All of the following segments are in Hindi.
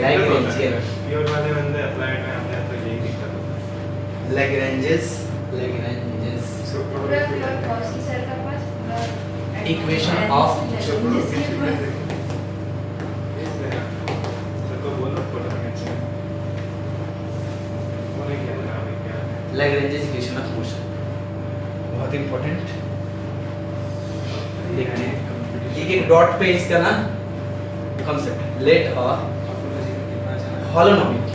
लैग्रेंजियन प्योर वाले बंदे अप्लाइड में आते हैं तो यही दिक्कत होता है। लैग्रेंजेस पूरा प्योर कॉसी सर का पास Equation of- सबको बोलो पोटेंशियल बोले क्या नाम है क्या है? लैग्रेंजेस इक्वेशन ऑफ मोशन बहुत इंपॉर्टेंट देखते हैं एक डॉट पे इसका ना कॉन्सेप्ट लेट अ हॉलोनॉमिक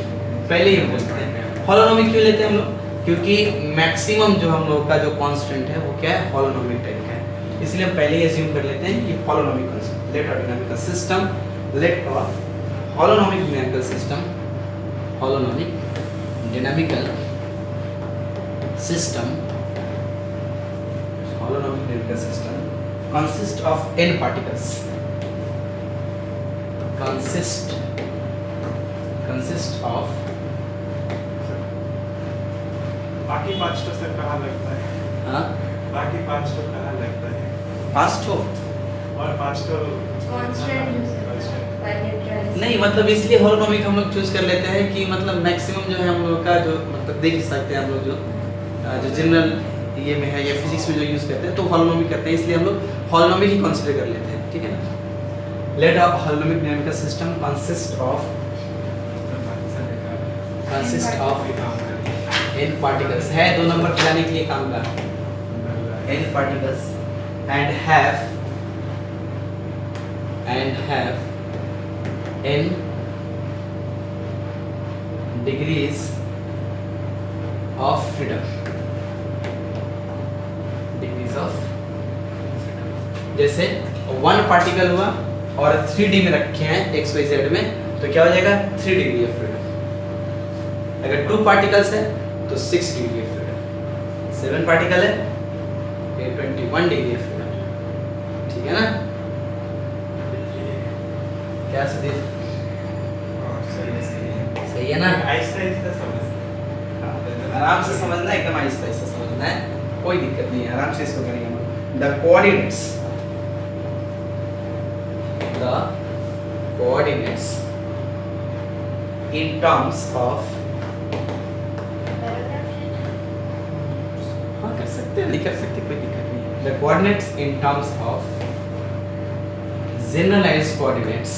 पहले ही बोलते हैं हॉलोनॉमिक क्यों लेते हैं हम लोग क्योंकि मैक्सिमम जो हम लोग का जो कांस्टेंट है वो क्या है हॉलोनॉमिक टाइप का है इसलिए हम पहले ही अज्यूम कर लेते हैं कि holonomic constant let a dynamical system let a holonomic dynamical system holonomic dynamical system holonomic dynamical system consist of n particles consist of बाकी 5 तो सर कहाँ लगता है? बाकी 5 तो कहाँ लगता है? पास्ट हो और 5 तो कांस्टेंट नहीं मतलब इसलिए holonomic हम लोग चूज कर लेते हैं कि मतलब मैक्सिमम जो है हम लोग का जो मतलब देख सकते हैं हम लोग जो जनरल ये में है या फिजिक्स में जो यूज करते हैं तो holonomic करते हैं इसलिए हम लोग holonomic ही कंसीडर कर लेते हैं ठीक है ना late a holonomic dynamical system consist of n particles है 2 नंबर खिलाने के लिए काम का n particles and have n degrees of freedom जैसे 1 पार्टिकल हुआ और 3D में रखे हैं XYZ में तो क्या हो जाएगा 3 डिग्री ऑफ फ्रीडम अगर 2 पार्टिकल्स है तो 6 डिग्री ऑफ फ्रीडम 7 पार्टिकल है फिर 21 डिग्री ऑफ फ्रीडम ठीक है ना क्या सुधीर सही है ना आहिस्ता समझ आराम से समझना एकदम आहिस्ता समझना है कोई दिक्कत नहीं है आराम से इसको करेंगे हम the coordinates in terms of हाँ कर सकते हैं लिख सकते कोई दिक्कत नहीं है the coordinates in terms of generalized coordinates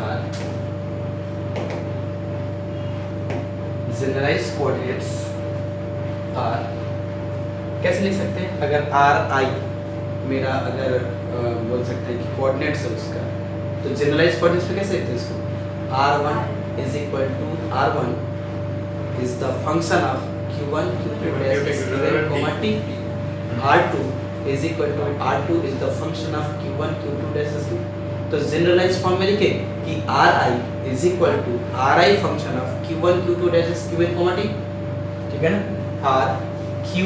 are generalized coordinates are कैसे लिख सकते हैं अगर r i मेरा अगर बोल सकते हैं कि कोऑर्डिनेट्स है उसका तो जनरलाइज्ड कोऑर्डिनेट्स में कैसे लिखते हैं इसको r1 is equal to r1 is the function of q1 q2 comma t r2 is equal to r2 is the function of q1 q2 t तो जनरलाइज्ड फॉर्म में लिखे कि ri is equal to ri function of q1 q2 q1 comma t ठीक है ना और qi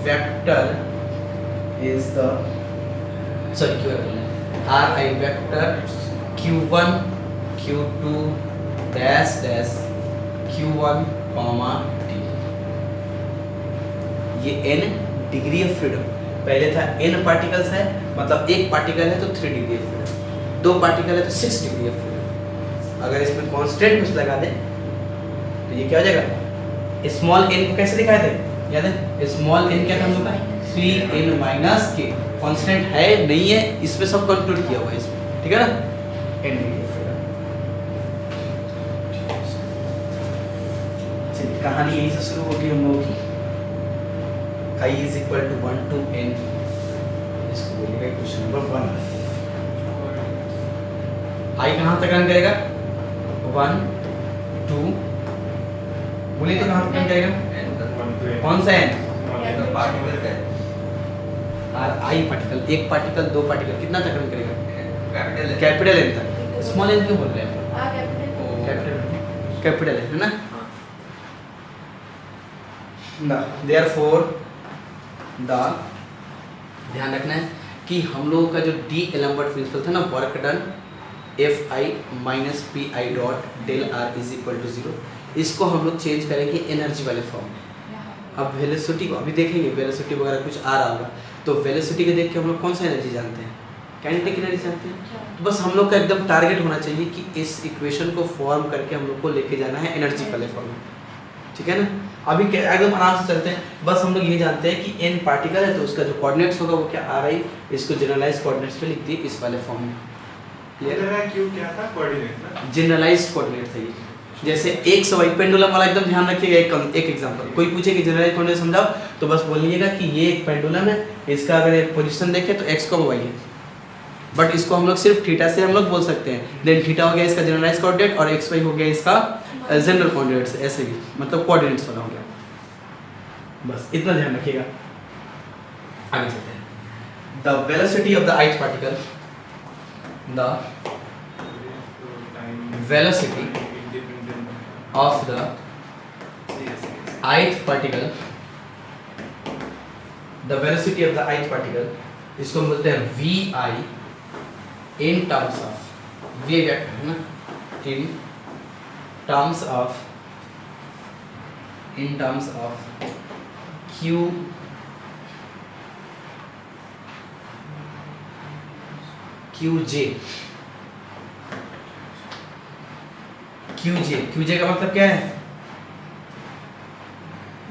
vector is the ri vector q1 q2 dash q1 comma t ये n डिग्री ऑफ फ्रीडम पहले था n पार्टिकल्स है मतलब एक पार्टिकल है तो 3 डिग्री ऑफ फ्रीडम 2 पार्टिकल है तो 6 डिग्री ऑफ फ्रीडम अगर इसमें कांस्टेंट कुछ लगा दे तो ये क्या हो जाएगा स्मॉल n को कैसे दिखाए थे याद है स्मॉल n क्या था हम लोग का 3n माइनस k कांस्टेंट है नहीं है इसमें सब कंक्लूड किया हुआ है इसमें ठीक है ना n डिग्री ऑफ फ्रीडम चलिए कहानी यहीं से शुरू होगी हम लोगों की i is equal to 1 to n इसको बोलिएगा क्वेश्चन नंबर 1 i कहाँ तक रन करेगा 1 2 बोलिए तो कहाँ तक रन करेगा कौन सा n और i पार्टिकल एक पार्टिकल 2 पार्टिकल कितना तक रन करेगा कैपिटल n तक स्मॉल n क्यों बोल रहे हैं कैपिटल n है ना therefore ध्यान रखना है कि हम लोगों का जो डी एलम्बर्ट प्रिंसिपल था ना work done F I minus P I dot del R is equal to 0 इसको हम लोग चेंज करेंगे एनर्जी वाले फॉर्म में अब वेलोसिटी को अभी देखेंगे वेलोसिटी वगैरह कुछ आ रहा होगा तो वेलोसिटी को देख के हम लोग कौन सा एनर्जी जानते हैं? काइनेटिक एनर्जी जानते हैं। तो बस हम लोग का एकदम टारगेट होना चाहिए कि इस इक्वेशन को फॉर्म करके हम लोग को लेके जाना है एनर्जी वाले फॉर्म में, ठीक है ना। अभी एकदम आराम से चलते हैं, बस हम लोग ये जानते हैं कि एन पार्टिकल है तो उसका जो कोऑर्डिनेट्स होगा वो क्या आ रही, इसको जनरलाइज कोऑर्डिनेट्स पे लिख दिए इस वाले फॉर्म में। इधर है क्यों क्या था कोऑर्डिनेट ना, जनरलाइज्ड कोऑर्डिनेट है ये। जैसे एक्स वाई पेंडुलम वाला एकदम ध्यान रखिएगा। एक एग्जांपल, कोई पूछे कि जनरलाइज्ड कोऑर्डिनेट समझाओ तो बस बोलिएगा कि ये एक पेंडुलम है, इसका अगर एक पोजीशन देखें तो एक्स को वाई है, बट इसको हम लोग सिर्फ थीटा से हम लोग बोल सकते हैं। देन थीटा हो गया इसका जनरलाइज्ड कोऑर्डिनेट और एक्स वाई हो गया इसका जनरल कोऑर्डिनेट्स, ऐसे भी मतलब कोऑर्डिनेट्स वाला हो गया। बस इतना ध्यान रखिएगा। आगे चलते हैं। The velocity of the ith particle, the velocity of the ith particle, the velocity of the ith particle, इसको बोलते हैं vi in terms of, v vector है ना, in terms of q qj का मतलब क्या है?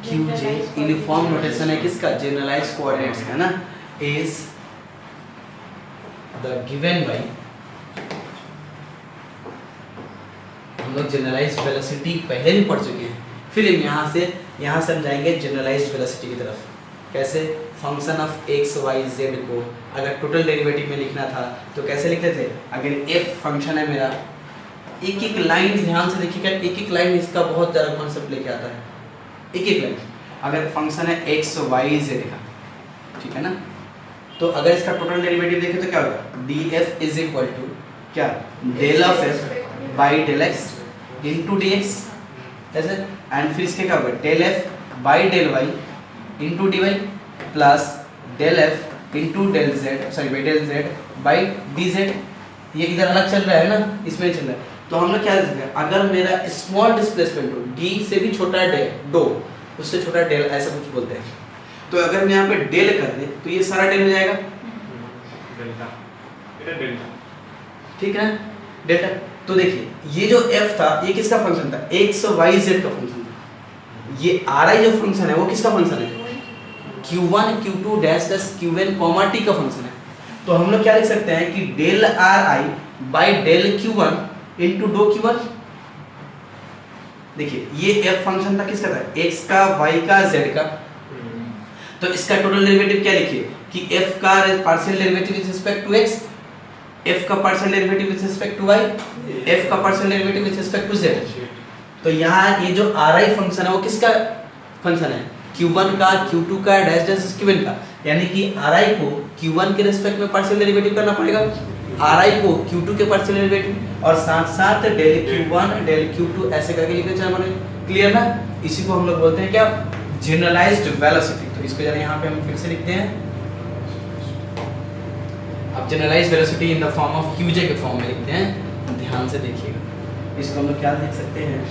qj यूनिफॉर्म नोटेशन है किसका? जनरलाइज्ड कोऑर्डिनेट्स है ना, इज द गिवन बाय, हम लोग जनरलाइज्ड वेलोसिटी पहले भी पढ़ चुके हैं, फिर यहाँ से हम जाएंगे जनरलाइज्ड वेलोसिटी की तरफ। कैसे? Function of X Y Z को अगर टोटल डेरिवेटिव में लिखना था तो कैसे लिखते थे? अगर एफ फंक्शन है मेरा, एक एक लाइन ध्यान से देखिएगा, एक एक लाइन इसका बहुत ज़्यादा कॉन्सेप्ट लेके आता है। एक एक लाइन अगर फंक्शन है एक्स वाई जेड का, ठीक है ना, तो अगर इसका टोटल डेरिवेटिव देखें तो क्या होगा? D f is equal to क्या? Del of f by del x into d x, ऐसे। एंड फिर इसके क्या होगा? Del f by del y into d y plus del f into del z, sorry by del z by d z. ये इधर अलग चल रहा है ना, इसमें चल रहा है। तो हम लोग क्या कर सकते हैं? अगर मेरा स्मॉल डिस्प्लेसमेंट हो, डी से भी छोटा डेल, डो उससे छोटा डेल, ऐसा कुछ बोलते हैं, तो अगर मैं यहाँ पे डेल कर दे तो ये सारा डेल हो जाएगा, डेल्टा, ये डेल्टा, ठीक है, डेल्टा। तो देखिए ये जो f था ये किसका फंक्शन था? एक्स वाई जेड का फंक्शन था। ये ri जो फंक्शन है वो किसका फंक्शन है? q1 q2 dash dash qn comma t का फंक्शन है। तो हम लोग क्या लिख सकते हैं कि del ri by del q1 into डो q1। देखिए ये f फंक्शन था किसका था? x का, y का, z का। तो इसका टोटल डेरिवेटिव क्या लिखिए कि f का partial derivative with respect to x, f का partial derivative with respect to y, f का partial derivative with respect to z। तो यहाँ ये जो ri फंक्शन है वो किसका फंक्शन है? q1 का, q2 का, डैश डैश qn का। यानी कि ri को q1 के रिस्पेक्ट में पार्शियल डेरिवेटिव करना पड़ेगा, ri को q2 के पार्शियल डेरिवेटिव, और साथ साथ डेल q1 डेल q2 ऐसे करके लिखना चाहिए हमारे। क्लियर ना? इसी को हम लोग बोलते हैं क्या? Generalised velocity. तो इसको जरा यहाँ पे हम फिर से लिखते हैं। अब generalised velocity in the form of qj के फॉर्म में लिखते हैं, ध्यान से देखिएगा। इसको हम लोग क्या लिख सकते हैं?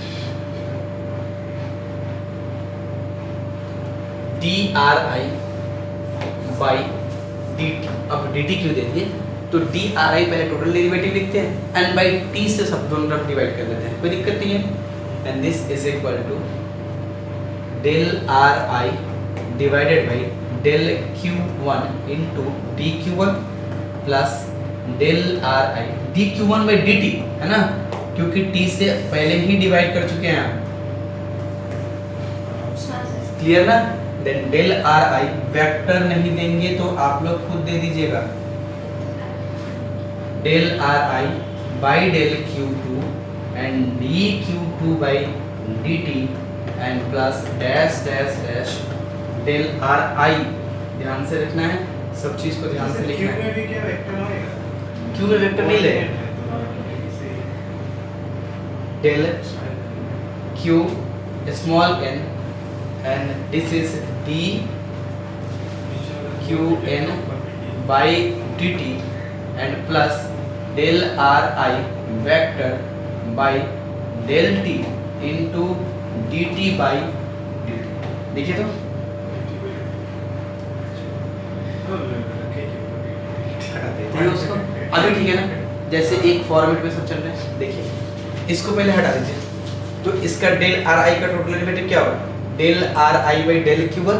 dri by dt। अब dt क्यों दे दिए? तो dri पहले टोटल डेरिवेटिव लिखते हैं एंड बाई t से सब दोनों तरफ डिवाइड कर देते हैं, कोई दिक्कत नहीं है। And this is equal to del ri divided by del q1 into dq1 plus del ri dq1 by dt, है ना, क्योंकि t से पहले ही डिवाइड कर चुके हैं आप। क्लियर ना? देन डेल ri वेक्टर नहीं देंगे तो आप लोग खुद दे दीजिएगा, del ri by del q2 and dq2 by dt and plus dash dash dash del ri। ध्यान से रखना है, सब चीज को ध्यान से लिखना है। Q में भी क्या वेक्टर आएगा? q में वेक्टर नहीं ले, del q small n and this is dqn by dt and plus del ri vector by del t into dt by dt। देखिए तो हटा देते हैं उसको। अभी ठीक है ना, जैसे एक फॉर्मेट में सब चल रहे हैं। देखिए इसको पहले हटा दीजिए, तो इसका डेल आर आई का टोटल डेरिवेटिव क्या होगा? Del are I by del Q one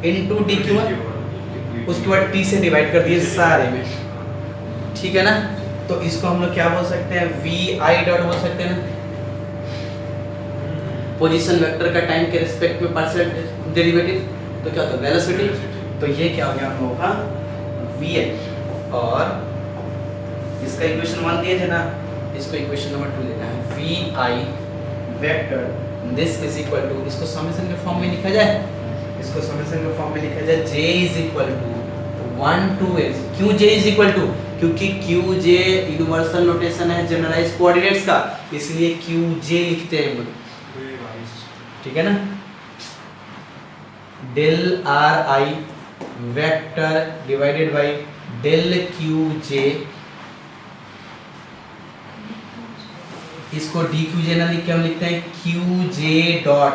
into D Q one, उसके बाद टी से डिवाइड कर दिए सारे में, ठीक है ना। तो इसको हम लोग क्या बोल सकते हैं? वी आई डॉट बोल सकते हैं ना, पोजीशन वेक्टर का टाइम के रिस्पेक्ट में पार्शियल डेरिवेटिव, तो क्या होता है? वेलोसिटी। तो ये क्या हो गया हम लोगों का? वी आई। और इसका इक्वेशन 1 दिए थे ना, इसको इक्वेशन नंबर 2 देना है। V I vector this is equal to, इसको समेशन के फॉर्म में लिखा जाए, इसको समेशन के फॉर्म में लिखा जाए, j is equal to 1 to s। क्यों j इज इक्वल टू? क्योंकि क्यू जे यूनिवर्सल नोटेशन है जनरलाइज कोऑर्डिनेट्स का, इसलिए क्यू जे लिखते हैं हम लोग, ठीक है ना। Del are I vector divided by del Q j, इसको डी क्यू जे ना लिख के हम लिखते हैं Q J dot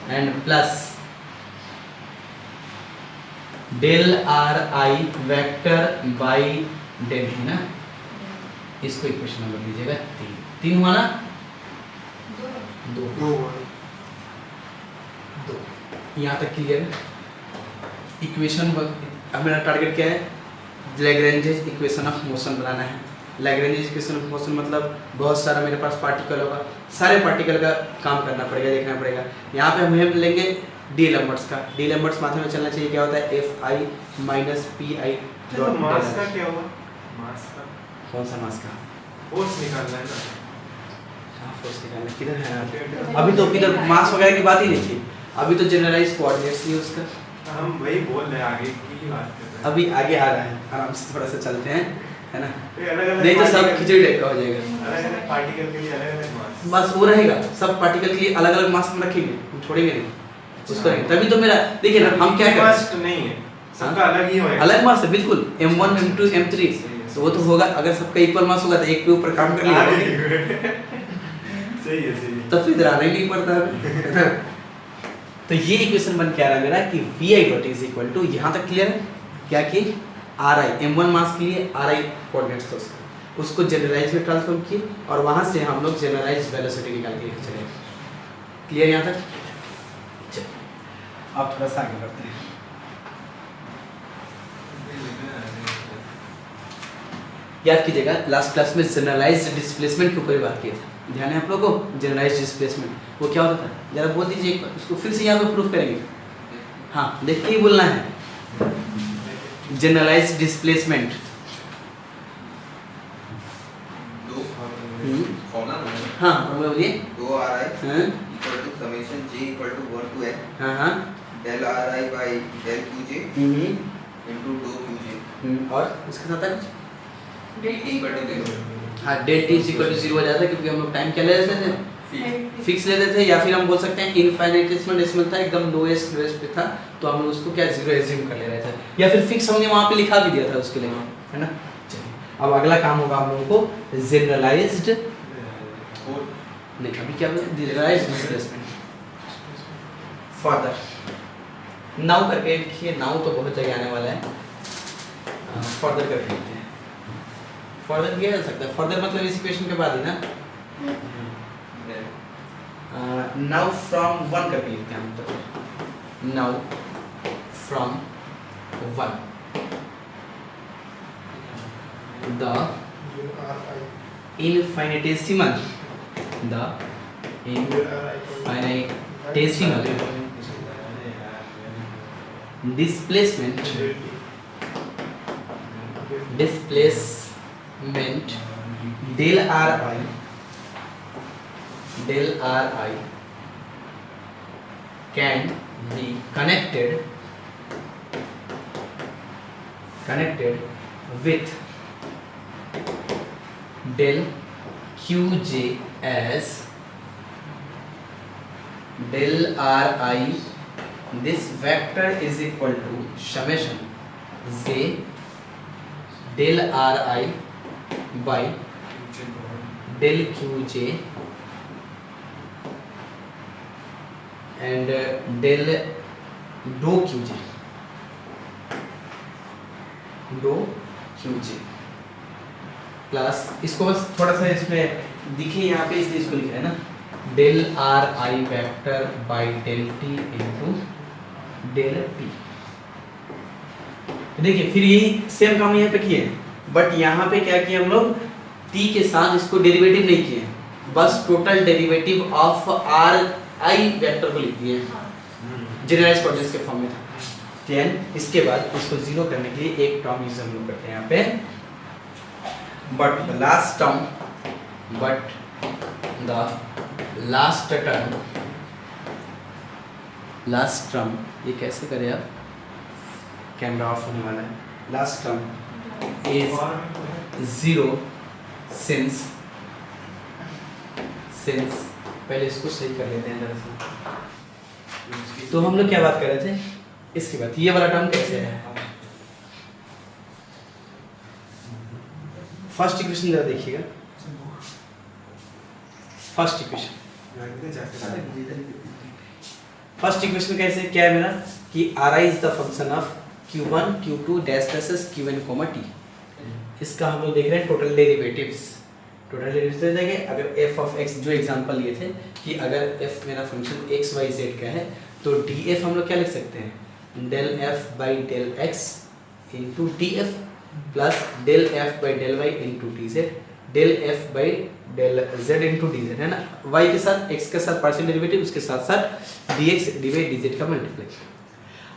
and plus del are I vector by del थी ना, इसको इक्वेशन नंबर दीजिएगा 3 हुआ ना, 2 यहाँ तक क्लियर है। इक्वेशन हमारा टारगेट क्या है? लैग्रेंजेस इक्वेशन ऑफ मोशन बनाना है। लैग्रेंजेस इक्वेशन ऑफ मोशन मतलब बहुत सारा मेरे पास पार्टिकल होगा, सारे पार्टिकल का काम करना पड़ेगा, देखना पड़ेगा। यहाँ पे हम लेंगे डी लैम्बर्ट्स का। डी लैम्बर्ट्स माथे में चलना चाहिए, क्या होता है? एफ आई माइनस पी आई तो मास का क्या हुआ? मास का कौन सा मास का? फोर्स निकालना है ना। हाँ फोर्स निकालना किधर है यार? अभी तो किधर मास वगैरह की बात ही नहीं थी, अभी तो जनरलाइज कोऑर्डिनेट्स ही उसका। हम वही बोल रहे हैं, आगे की बात कर रहे हैं। अभी आगे आ रहा है, आराम से थोड़ा सा चलते हैं, है ना, अलग-अलग नहीं तो सब पार्टिकल- खिचड़ी टाइप का हो जाएगा। अलग-अलग पार्टिकल के लिए अलग-अलग मास। बस वो रहेगा, सब पार्टिकल के लिए अलग अलग मास में रखेंगे, हम छोड़ेंगे नहीं उसको नहीं। तभी तो मेरा देखिए ना, हम क्या करें? मास नहीं है, सबका अलग ही होगा। अलग मास है बिल्कुल, M1 M2 M3, तो वो तो होगा। अगर सबका इक्वल मास होगा तो एक के ऊपर काम कर लिया सही है, सही है। तो फिर इधर आना ही नहीं पड़ता है। तो ये इक्वेशन बन के आ रहा है मेरा कि V I dot is equal to, यहाँ तक क्लियर है क्या? कि आर आई M1 मास के लिए आर आई कोऑर्डिनेट्स था उसको जनरलाइज में ट्रांसफॉर्म किए, और वहाँ से हम लोग जनरलाइज वेलोसिटी निकाल के लेके चले। क्लियर यहाँ तक? चलिए अब थोड़ा सा आगे बढ़ते हैं। याद कीजिएगा लास्ट क्लास में जनरलाइज्ड डिस्प्लेसमेंट के ऊपर बात किया था, ध्यान है आप लोगों को? जनरलाइज्ड डिस्प्लेसमेंट वो क्या होता था? जरा बोल दीजिए एक बार, उसको फिर से यहाँ पे प्रूफ करेंगे। हाँ देख के ही बोलना है, जनरलाइज्ड डिस्प्लेसमेंट। हाँ बोलिए। दो आर आई हाँ equal to summation J equal to 1 to n हाँ हाँ del are I by del Q J into दो क्यू जे और उसके साथ है इक्वल टू 0। हाँ डेल टी इक्वल टू 0 हो जाता है, क्योंकि हम लोग टाइम क्या ले लेते थे? फिक्स लेते थे, या फिर हम बोल सकते हैं इनफाइनाइटेसिमल डेसिमल था, एकदम लोएस्ट पे था, तो हम लोग उसको क्या 0 एज्यूम कर ले रहे थे, या फिर फिक्स हमने वहाँ पे लिखा भी दिया था उसके लिए, है ना। चलिए अब अगला काम होगा हम लोगों को जनरलाइज्ड, नहीं अभी क्या बोले? Generalised displacement. फर्दर नाउ करके लिखिए, नाउ तो बहुत जगह आने वाला है, फर्दर करके लिखते हैं। फर्दर किया जा सकता है, फर्दर मतलब इस इक्वेशन के बाद ही ना, नाउ फ्रॉम 1 करके लिखते हैं हम, तो now from 1 the infinitesimal displacement del ri can be connected with del qj as del ri, this vector is equal to summation j del ri by del qj and del dou qj, डो क्यू जे प्लस, इसको बस थोड़ा सा इसमें दिखे यहाँ पे इसलिए इसको लिखा है ना, del are I vector by del T into del T. देखिए फिर यही सेम काम यहाँ पे किए, बट यहाँ पे क्या किए हम लोग, टी के साथ इसको डेरिवेटिव नहीं किए, बस total derivative of are I vector को लिख दिए, जनरलाइज्ड कोऑर्डिनेट्स के फॉर्म में था। देन इसके बाद इसको जीरो करने के लिए एक टर्म यूज हम लोग करते हैं यहाँ पे, बट द लास्ट टर्म ये कैसे करें आप, कैमरा ऑफ होने वाला है, last term is zero since पहले इसको सही कर लेते हैं जरा से। तो हम लोग क्या बात कर रहे थे, इसके बाद ये वाला टर्म कैसे है, फर्स्ट इक्वेशन जरा देखिएगा, फर्स्ट इक्वेशन कैसे, क्या है मेरा कि ri is the function of q1 q2 dash dash qn comma t। इसका हम लोग देख रहे हैं टोटल डेरिवेटिव्स दे देंगे। अगर f ऑफ x जो एग्जांपल लिए थे कि अगर f मेरा फंक्शन x y z का है तो df हम लोग क्या लिख सकते हैं, del f by del x into df plus del f by del y into dz, del f by del z into dz, है ना, y के साथ x के साथ पार्शियल डेरिवेटिव, उसके साथ साथ dx dy dz का मल्टीप्लाई।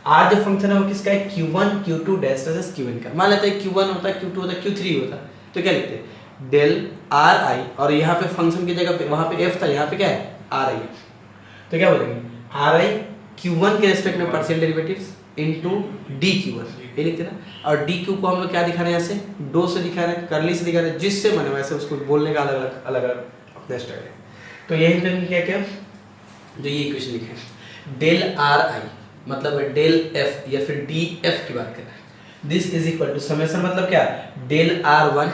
आर जो फंक्शन है वो किसका है, q1 q2 dash dash qn का। मान लेते हैं q1 होता है, q2 होता है, q3 होता है, तो क्या लिखते हैं डेल आर आई, और यहाँ पे फंक्शन की जगह पे वहाँ पे f था, यहाँ पे क्या है आर आई है, तो क्या बोलेंगे आर आई q1 के रेस्पेक्ट में partial derivatives into D q1, ये लिखते हैं ना। और डी क्यू को हम लोग क्या दिखा रहे हैं, यहाँ से डो से दिखा रहे हैं, करली से दिखा रहे हैं, जिससे बने वैसे उसको बोलने का अलग अलग अपना स्टाइल है। तो यही हमने क्या किया, जो ये इक्वेशन लिखे हैं, डेल आर आई मतलब डेल एफ या फिर डी एफ की बात कर रहे हैं, this is equal to summation मतलब क्या, del R one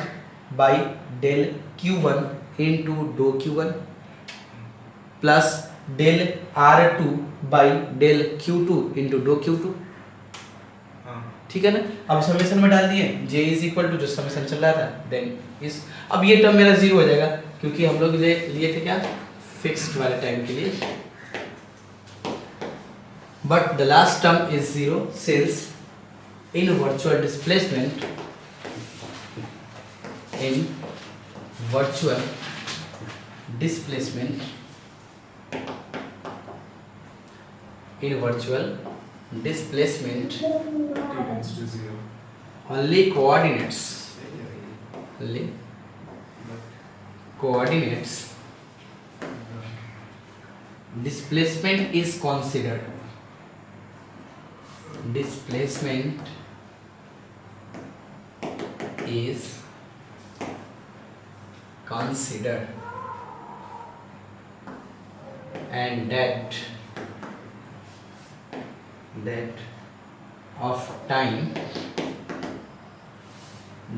by del Q one into डो Q one plus del R two by del Q two into डो क्यू टू, ठीक है ना। अब समेशन में डाल दिए j इज इक्वल टू जो समेशन चल रहा था, देन इस, अब ये टर्म मेरा जीरो हो जाएगा क्योंकि हम लोग लिए थे क्या फिक्स्ड वाले टाइम के लिए, but the last term is zero since in virtual displacement only coordinates displacement is considered, displacement is considered, and that of time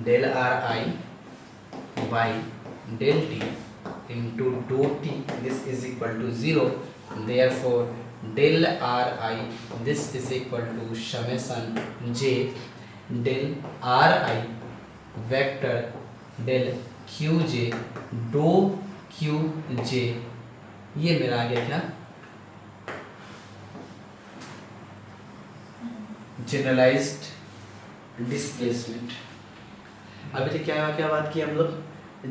del ri by del t into dou t, this is equal to 0, therefore del ri this is equal to summation j del ri vector del qj dou qj, ये मेरा आ गया क्या जनरलाइज्ड डिस्प्लेसमेंट। अभी तक क्या बात की हम लोग,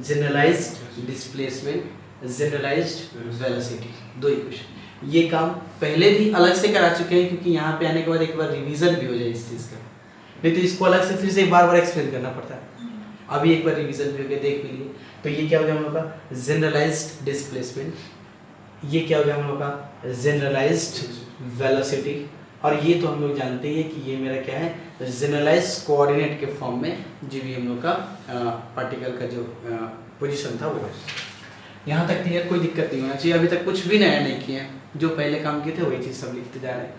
जनरलाइज्ड डिस्प्लेसमेंट, जनरलाइज्ड वेलोसिटी, दो इक्वेशन। ये काम पहले भी अलग से करा चुके हैं क्योंकि यहाँ पे आने के बाद एक बार रिवीजन भी हो जाए इस चीज़ का, नहीं तो इसको अलग से फिर से बार बार एक्सप्लेन करना पड़ता है। अभी एक बार रिवीजन भी हो गया, देख भी लिए, तो ये क्या हो गया हम लोग का जनरलाइज्ड डिस्प्लेसमेंट, ये क्या हो गया हम लोग का जनरलाइज्ड वेलोसिटी, और ये तो हम लोग जानते हैं कि ये मेरा क्या है जनरलाइज्ड कोऑर्डिनेट के फॉर्म में जो भी हम लोग का पार्टिकल का जो पोजीशन था वो है। यहाँ तक क्लियर, कोई दिक्कत नहीं होना चाहिए। अभी तक कुछ भी नया नहीं किया, जो पहले काम किए थे वही चीज़ सब लिखते जा रहे हैं।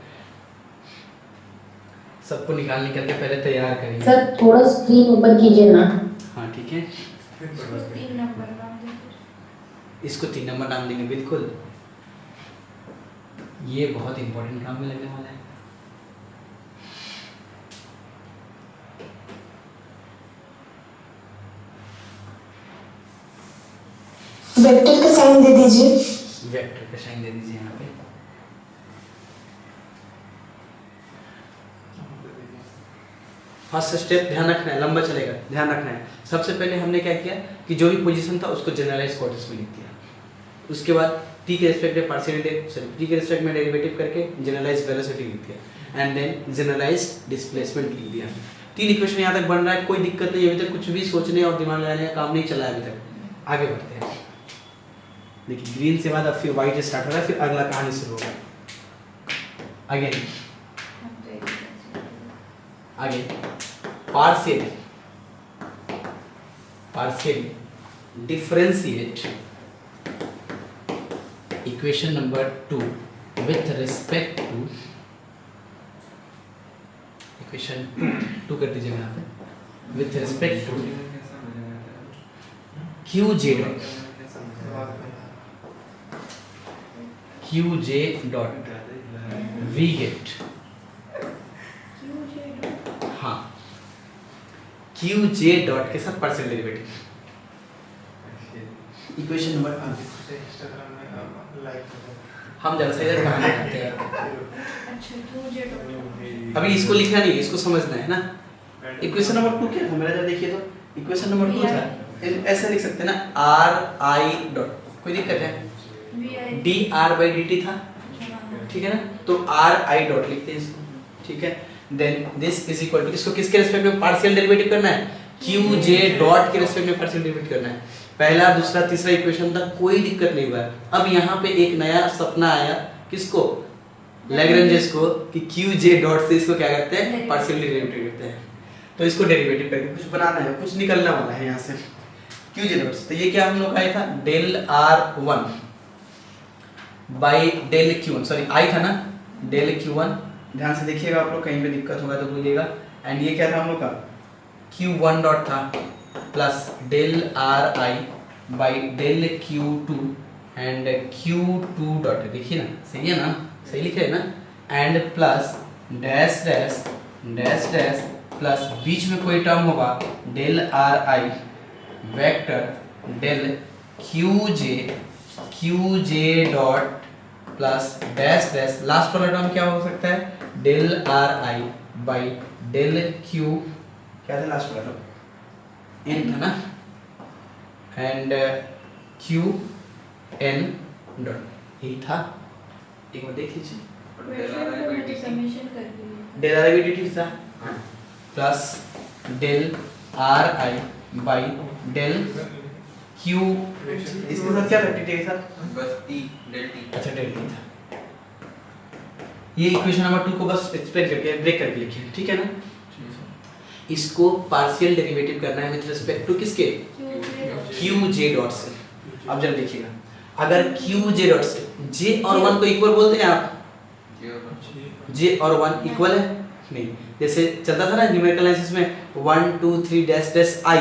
सबको निकाल के पहले तैयार करिए। सर थोड़ा स्क्रीन ऊपर कीजिए ना। हाँ ठीक है, इसको 3 नंबर नाम देंगे, इसको 3 नंबर नाम देंगे, बिल्कुल ये बहुत इंपॉर्टेंट काम में लगने वाला है। साइन दे दीजिए। वेक्टर का साइन दे दीजिए यहाँ पे। फर्स्ट स्टेप ध्यान रखना है, लंबा चलेगा, ध्यान रखना है। सबसे पहले हमने क्या किया कि जो भी पोजीशन था उसको जनरलाइज कोऑर्डिनेट्स में लिख दिया। उसके बाद टी के रिस्पेक्ट में टी के रिस्पेक्ट में डेरिवेटिव करके जनरलाइज वेलोसिटी लिख दिया एंड देन जनरलाइज डिस्प्लेसमेंट लिख दिया। 3 इक्वेशन यहाँ तक बन रहा है, कोई दिक्कत नहीं। अभी तक कुछ भी सोचने और दिमाग लगाने का काम नहीं चला है अभी तक। आगे बढ़ते हैं। देखिए ग्रीन से बाद अब फिर व्हाइट स्टार्ट हो रहा है, फिर अगला कहानी शुरू होगा। अगेन आगे partial differentiate equation number 2 with respect to equation 2 कर दीजिएगा यहाँ पे with respect to QJ dot we get. हाँ QJ डॉट के साथ पार्शियल डेरिवेटिव इक्वेशन नंबर 2। हम जरा से इधर कहानी करते हैं। अच्छा QJ डॉट अभी इसको लिखना नहीं है, इसको समझना है ना। इक्वेशन नंबर 2 क्या था मेरा, जरा देखिए तो। इक्वेशन नंबर 2 था, ऐसे लिख सकते हैं ना, RI डॉट, कोई दिक्कत है? dr/dt था, ठीक है ना। तो RI डॉट लिखते हैं इसको, ठीक है। Then this is equal to, इसको किसके रिस्पेक्ट में पार्शियल डेरिवेटिव करना है? QJ डॉट के रिस्पेक्ट में पार्शियल डेरिवेटिव करना है। पहला दूसरा तीसरा इक्वेशन तक कोई दिक्कत नहीं हुआ। अब यहाँ पे एक नया सपना आया, किसको? लैग्रेंजेस को, कि QJ डॉट से इसको क्या करते हैं? पार्शियल डेरिवेटिव करते हैं। तो इसको डेरिवेटिव करके कुछ बनाना है, कुछ निकलना वाला है यहाँ से QJ डॉट से। तो ये क्या हम लोग का आया था? Del R1 by del Q1, sorry I था ना, डेल Q1। ध्यान से देखिएगा, आप लोग कहीं पे दिक्कत होगा तो बोलिएगा। एंड ये क्या था हम लोग का? Q1 डॉट था plus del RI by del Q2 and Q2 dot, देखिए ना, सही है ना, सही लिखे है ना। And plus dash dash dash dash plus बीच में कोई टर्म होगा del RI vector del QJ dot plus dash dash, last वाला टर्म क्या हो सकता है? Del RI by del Q, क्या था लास्ट वाला टर्म? n था ना, एंड QN डॉट, यही था। एक बार देख लीजिए, समेशन कर दीजिए। डेल RI था plus del RI by del Q, इसके साथ क्या था? टी के साथ बस T डेल T। अच्छा डेल T था। ये इक्वेशन नंबर 2 को बस एक्सप्लेन करके ब्रेक करके लिखिए, ठीक है ना। इसको पार्शियल डेरिवेटिव करना है विद रिस्पेक्ट टू किसके? QJ डॉट से। अब जरा देखिएगा, अगर QJ डॉट से J और 1 को इक्वल बोलते हैं आप? J और 1 इक्वल है? नहीं। जैसे चलता था ना न्यूमेरिकल एनालिसिस में 1 2 3 डैश डैश I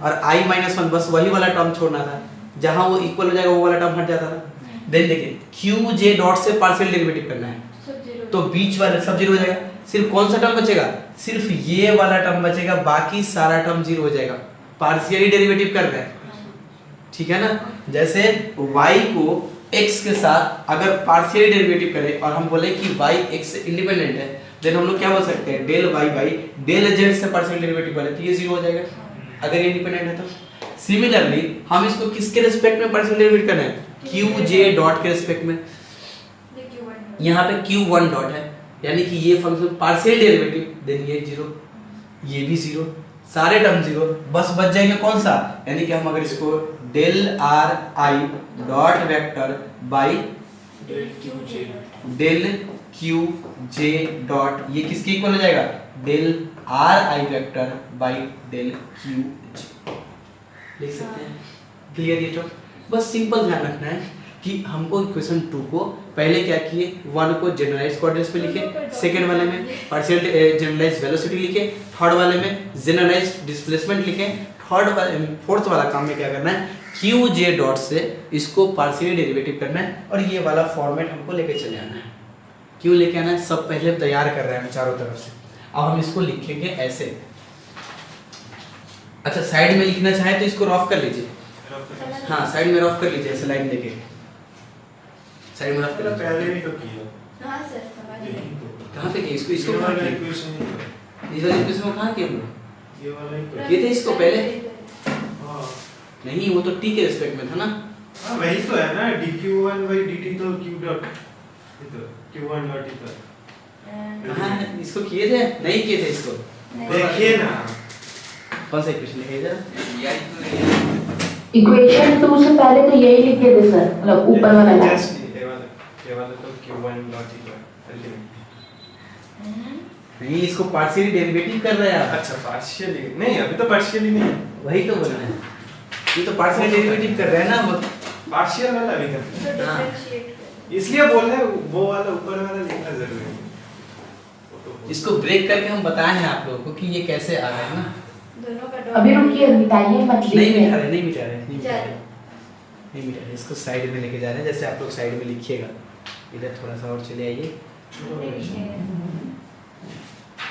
और I माइनस 1, बस वही वाला टर्म छोड़ना था, जहां वो इक्वल हो जाएगा वो वाला टर्म हट जाता था। देन देखिए QJ डॉट से पार्शियल डेरिवेटिव करना है तो बीच वाला सब जीरो हो जाएगा। सिर्फ कौन सा टर्म बचेगा? सिर्फ ये वाला टर्म बचेगा, बाकी सारा टर्म जीरो हो जाएगा। पार्शियली डेरिवेटिव कर रहे हैं, ठीक है ना। जैसे y को x के साथ अगर पार्शियली डेरिवेटिव करें और हम बोले कि y x से इंडिपेंडेंट है, देन हम लोग क्या बोल सकते हैं? Del y by del z से पार्शियल डेरिवेटिव करें तो ये जीरो हो जाएगा अगर ये इंडिपेंडेंट है तो। सिमिलरली हम इसको किसके रिस्पेक्ट में पार्शियल डेरिवेटिव करना है? QJ डॉट के रिस्पेक्ट में। यहाँ पे Q1 डॉट है, यानी कि ये फंक्शन पार्शियल डेरिवेटिव, देन ये जीरो, ये भी जीरो, सारे टर्म जीरो, बस बच जाएंगे कौन सा? यानी कि हम अगर इसको del RI dot vector by del QJ dot, ये किसके इक्वल हो जाएगा? Del RI vector by del QJ लिख सकते हैं। क्लियर ये तो? बस सिंपल ध्यान रखना है कि हमको इक्वेशन 2 को पहले क्या किए? 1 को जनरलाइज कोऑर्डिनेट्स में लिखे, सेकंड वाले में पार्शियल जनरलाइज वेलोसिटी लिखे, थर्ड वाले में जनरलाइज डिस्प्लेसमेंट लिखे, फोर्थ वाला काम में क्या करना है? QJ डॉट से इसको पार्शियली डेरिवेटिव करना है और ये वाला फॉर्मेट हमको लेके चले आना है। क्यों लेके आना है? सब पहले तैयार कर रहे हैं चारों तरफ से। अब हम इसको लिखेंगे ऐसे। अच्छा साइड में लिखना चाहे तो इसको रफ कर लीजिए, हाँ साइड में रफ कर लीजिए, ऐसे लाइन लेके साइड में रफ कर लीजिए। पहले भी तो किया। हाँ सर समझ गए। कहाँ पे किए इसको? इसको ये कहाँ वाला किए? इक्वेशन ही तो है। इस वाले इक्वेशन में कहाँ किए हम लोग? ये वाला इक्वेशन। ये थे इसको पहले? हाँ नहीं वो तो t के रिस्पेक्ट में था ना। हाँ वही तो है ना, dq1 by dt तो q डॉट इधर q1 डॉट इधर। कहाँ है? इसको किए थे? नहीं किए थे इसको। देखिए ना। कौन सा इक्वेशन लिखा है इधर? यही तो है। इक्वेशन 2 से पहले तो यही लिखे थे सर, मतलब ऊपर वाला लाइन। Just ये वाला तो q1 डॉट इधर अल्टीमेटली। नहीं इसको पार्शियली डेरिवेटिव कर रहे हैं आप। अच्छा पार्शियली नहीं, अभी तो पार्शियली नहीं है। वही तो बोल रहे हैं, ये तो पार्शियली डेरिवेटिव कर रहे हैं ना वो। पार्शियल वाला अभी कर तो डिफरेंशिएट कर। इसलिए बोल रहे हैं वो वाला ऊपर वाला लिखना जरूरी है। वो तो इसको ब्रेक करके हम बताए हैं आप लोगों को कि ये कैसे आ रहा है ना। दोनों का अभी रुकिए, मिटाइए मत नहीं लीजिए। मिटा रहे, नहीं मिटा रहे, नहीं मिटा रहे, चलो। नहीं मिटा रहे। इसको साइड में लेके जा रहे हैं, जैसे आप लोग साइड में लिखिएगा। इधर थोड़ा सा और चले आइए।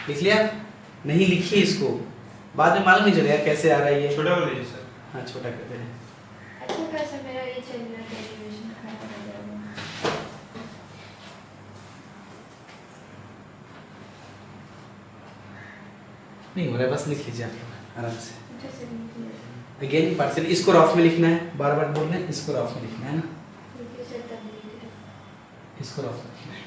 लिख लिया? नहीं लिखिए इसको, बाद में मालूम नहीं चलेगा कैसे आ रहा है ये। छोटा वाला लीजिए सर। हाँ छोटा कर दे रहे हैं। अच्छा कैसे मेरा ये चल रहा है डेरिवेशन खराब हो जाएगा। नहीं हो रहा है, बस लिख लीजिए आप लोग आराम से। अच्छा से लिखिए। अगेन पार्शियल, इसको रफ में लिखना है, बार बार बोल रहे हैं इसको रफ में लिखना है ना, लिखिए सर तब लिखिए। इसको रफ में लिखना है।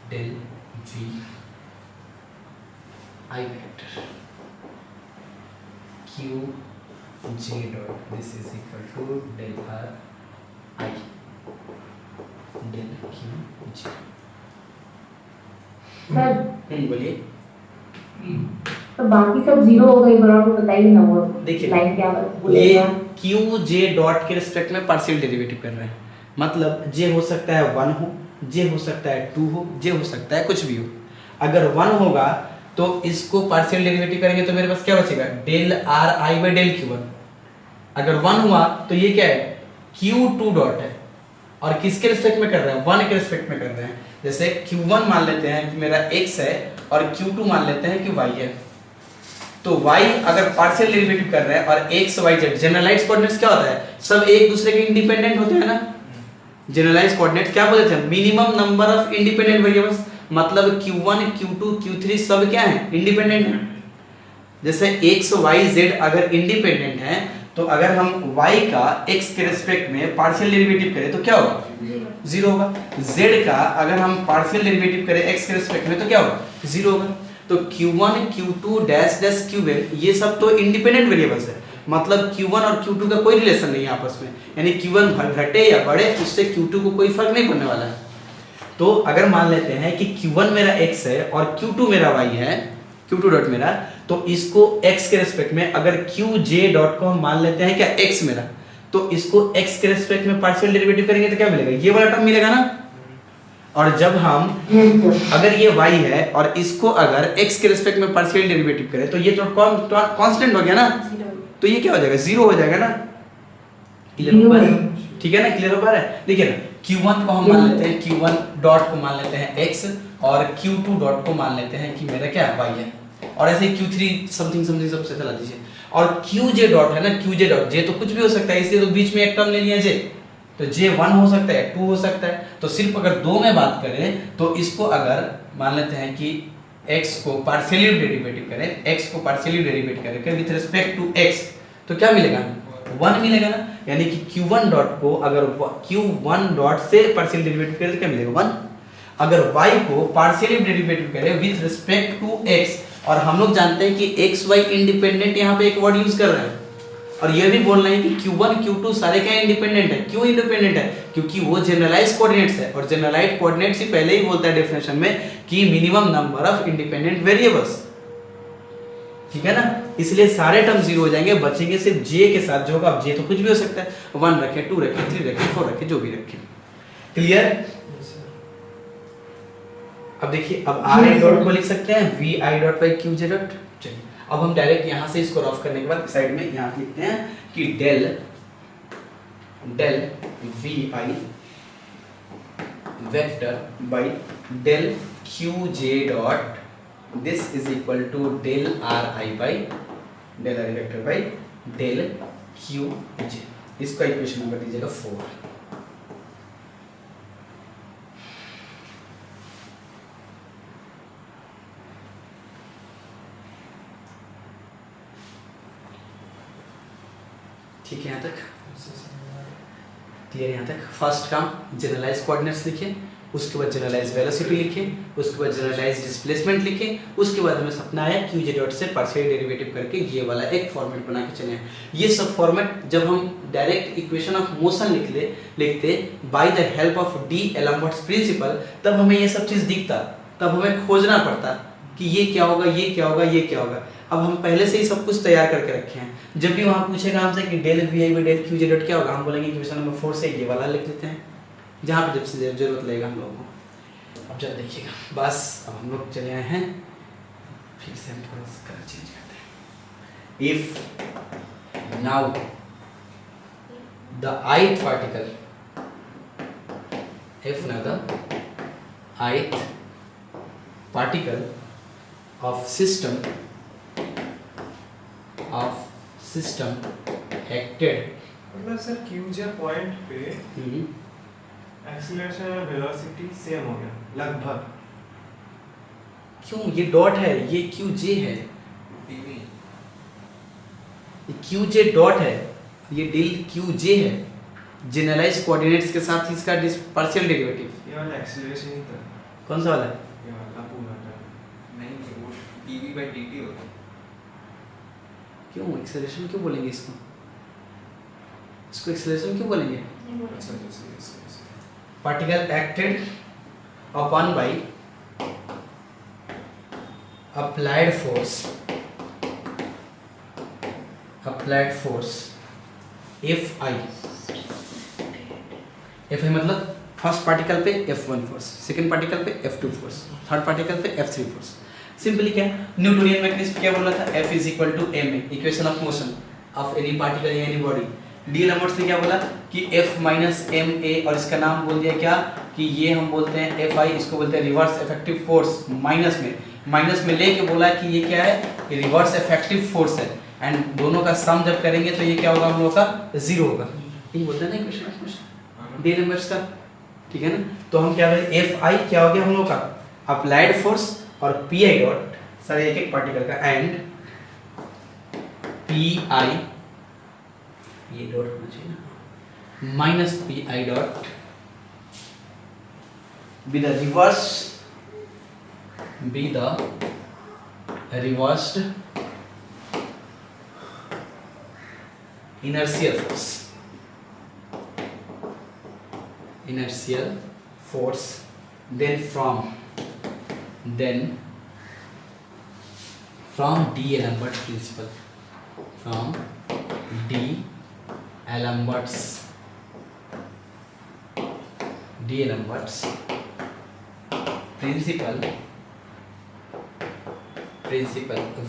Del we I vector Q J dot this is equal to del are I del Q J. Sir बोलिए। तो बाकी सब जीरो हो गई, बराबर बताइए ना वो देखिए, लाइन क्या ये बोलेगा। क्यू जे डॉट के रिस्पेक्ट में पार्शियल डेरिवेटिव कर रहे हैं, मतलब जे हो सकता है 1 हो, जे हो सकता है 2 हो, जे हो सकता है कुछ भी हो। अगर 1 होगा तो इसको पार्शियल डेरिवेटिव करेंगे तो मेरे पास क्या बचेगा? Del are I by del Q 1। अगर 1 हुआ तो ये क्या है? Q2 डॉट है, और किसके रिस्पेक्ट में कर रहे हैं? 1 के रिस्पेक्ट में कर रहे हैं। जैसे Q1 मान लेते हैं कि मेरा x है और Q2 मान लेते हैं कि y है। तो y अगर पार्शियल डेरिवेटिव कर रहे हैं और x y z generalised coordinates क्या होता है? सब एक दूसरे के इंडिपेंडेंट होते हैं ना। जनरलाइज्ड कोऑर्डिनेट्स क्या बोलते हैं? Minimum number of independent variables, मतलब Q1 Q2 Q3 सब क्या है? इंडिपेंडेंट है। जैसे x y z अगर इंडिपेंडेंट है तो अगर हम y का x के रिस्पेक्ट में पार्शियल डेरिवेटिव करें तो क्या होगा? जीरो होगा। z का अगर हम पार्शियल डेरिवेटिव करें x के रिस्पेक्ट में तो क्या होगा? जीरो होगा। तो Q1 Q2 dash dash Qn ये सब तो इंडिपेंडेंट वेरिएबल्स है, मतलब Q1 और Q2 का कोई रिलेशन नहीं है आपस में, यानी Q1 घटे या बढ़े उससे Q2 को कोई फर्क नहीं पड़ने वाला है। तो अगर मान लेते हैं कि Q1 मेरा x है और Q2 मेरा y है, Q2 डॉट मेरा, तो इसको x के रिस्पेक्ट में अगर Qj डॉट को हम मान लेते हैं क्या x मेरा, तो इसको x के रिस्पेक्ट में पार्शियल डेरिवेटिव करेंगे तो क्या मिलेगा? ये वाला टर्म मिलेगा ना। और जब हम अगर ये y है और इसको अगर x के रिस्पेक्ट में पार्शियल डेरिवेटिव करें तो ये तो कांस्टेंट हो गया ना, तो ये क्या हो जाएगा? जीरो हो जाएगा ना। क्लियर हो पा रहा है? ठीक है ना, क्लियर हो पा रहा है? देखिए ना, Q1 को हम मान लेते हैं, Q1 डॉट को मान लेते हैं x और Q2 डॉट को मान लेते हैं कि मेरा क्या y है, और ऐसे Q3 समथिंग समथिंग सबसे चला दीजिए। और Qj डॉट है ना, Qj डॉट, j तो कुछ भी हो सकता है इसलिए तो बीच में एक टर्म ले लिया j, तो j 1 हो सकता है 2 हो सकता है। तो सिर्फ अगर 2 में बात करें तो इसको अगर मान लेते हैं कि x को पार्शियली डेरिवेटिव करें, x को पार्शियली डेरिवेट करें विद रिस्पेक्ट टू x, तो क्या मिलेगा? 1 मिलेगा ना। यानी कि Q1 डॉट को अगर Q1 डॉट से पार्शियल डेरिवेटिव करें तो क्या मिलेगा? 1। अगर y को पार्शियली डेरिवेटिव करें विद रिस्पेक्ट टू x, और हम लोग जानते हैं कि x y इंडिपेंडेंट यहाँ पे एक वर्ड यूज कर रहे हैं, और ये भी बोल रहे हैं कि Q1 Q2 सारे क्या इंडिपेंडेंट है। क्यों इंडिपेंडेंट है? क्योंकि वो जनरलाइज्ड कोऑर्डिनेट्स है, और जनरलाइज्ड कोऑर्डिनेट्स ही पहले ही बोलता है डेफिनेशन में कि minimum number of independent variables. ठीक है ना, इसलिए सारे टर्म जीरो हो जाएंगे, बचेंगे सिर्फ j के साथ, जो होगा। अब j तो कुछ भी हो सकता है, 1 रखे, 2 रखे, 3 रखे, 4 रखे, जो भी रखे। क्लियर? अब देखिए, अब r i डॉट को लिख सकते हैं v i dot by q j dot. चलिए अब हम डायरेक्ट यहाँ से इसको रफ करने के बाद साइड में यहाँ लिखते हैं कि del we I vector by del Q J dot this is equal to del are I vector by del Q j. इसका इक्वेशन नंबर दीजिएगा 4। ठीक है, यहाँ तक क्लियर? यहाँ तक फर्स्ट काम जनरलाइज कोऑर्डिनेट्स लिखे, उसके बाद जनरलाइज वेलोसिटी लिखे, उसके बाद जनरलाइज डिस्प्लेसमेंट लिखे, उसके बाद हमें सपना आया क्यू जे डॉट से पार्शियल डेरिवेटिव करके ये वाला एक फॉर्मेट बना के चले। ये सब फॉर्मेट जब हम डायरेक्ट इक्वेशन ऑफ मोशन लिखते by the help of D Alembert's principle, तब हमें ये सब चीज़ दिखता, तब हमें खोजना पड़ता कि ये क्या होगा, ये क्या होगा, ये क्या होगा। अब हम पहले से ही सब कुछ तैयार करके रखे हैं, जब भी वहाँ पूछेगा हमसे कि del we I by del Q J dot क्या होगा, हम बोलेंगे इक्वेशन नंबर 4 से ये वाला लिख लेते हैं, जहाँ पे जब से जरूरत लगेगा हम लोगों को। अब जरा देखिएगा, बस अब हम लोग चले आए हैं, फिर से हम थोड़ा सा कलर चेंज करते हैं। If now the ith particle, if now the ith particle of system acted, मतलब सर क्यूजे पॉइंट पे एक्सीलरेशन और वेलोसिटी सेम हो गया लगभग। क्यों? ये डॉट है, ये क्यू जे है, ये क्यू जे डॉट है, ये डेल क्यू जे है, जनरलाइज कोऑर्डिनेट्स के साथ इसका पार्शियल डेरिवेटिव। ये वाला एक्सीलरेशन ही था। कौन सा वाला है? ये वाला पूरा था। नहीं, वो dv by dt होता है। क्यों एक्सेलरेशन क्यों बोलेंगे इसको? इसको एक्सेलरेशन क्यों बोलेंगे? अच्छा जैसे particle acted upon bye applied force F I मतलब फर्स्ट पार्टिकल पे F1 फोर्स, सेकंड पार्टिकल पे F2 फोर्स, थर्ड पार्टिकल पे F3 फोर्स। सिंपली क्या न्यूटोनियन मैकेनिज्म क्या बोला था? F is equal to ma, equation of motion of any particle या एनी बॉडी। डी एलम्बर्ट्स ने क्या बोला कि F माइनस एम ए, और इसका नाम बोल दिया क्या कि ये हम बोलते हैं F I, इसको बोलते हैं रिवर्स इफेक्टिव फोर्स। माइनस में लेके बोला कि ये क्या है? ये रिवर्स इफेक्टिव फोर्स है, एंड दोनों का सम जब करेंगे तो ये क्या होगा हम लोग का? 0 होगा। यही बोलते हैं ना equation of motion D d'Alembert's का, ठीक है ना? तो हम क्या बोले F I क्या हो गया हम लोग का? अप्लाइड फोर्स, और P I डॉट सारे एक एक पार्टिकल का, एंड P I ये डॉट होना चाहिए ना, minus P I dot be the reversed inertial force, then from D Alembert principle, from D Alembert's principle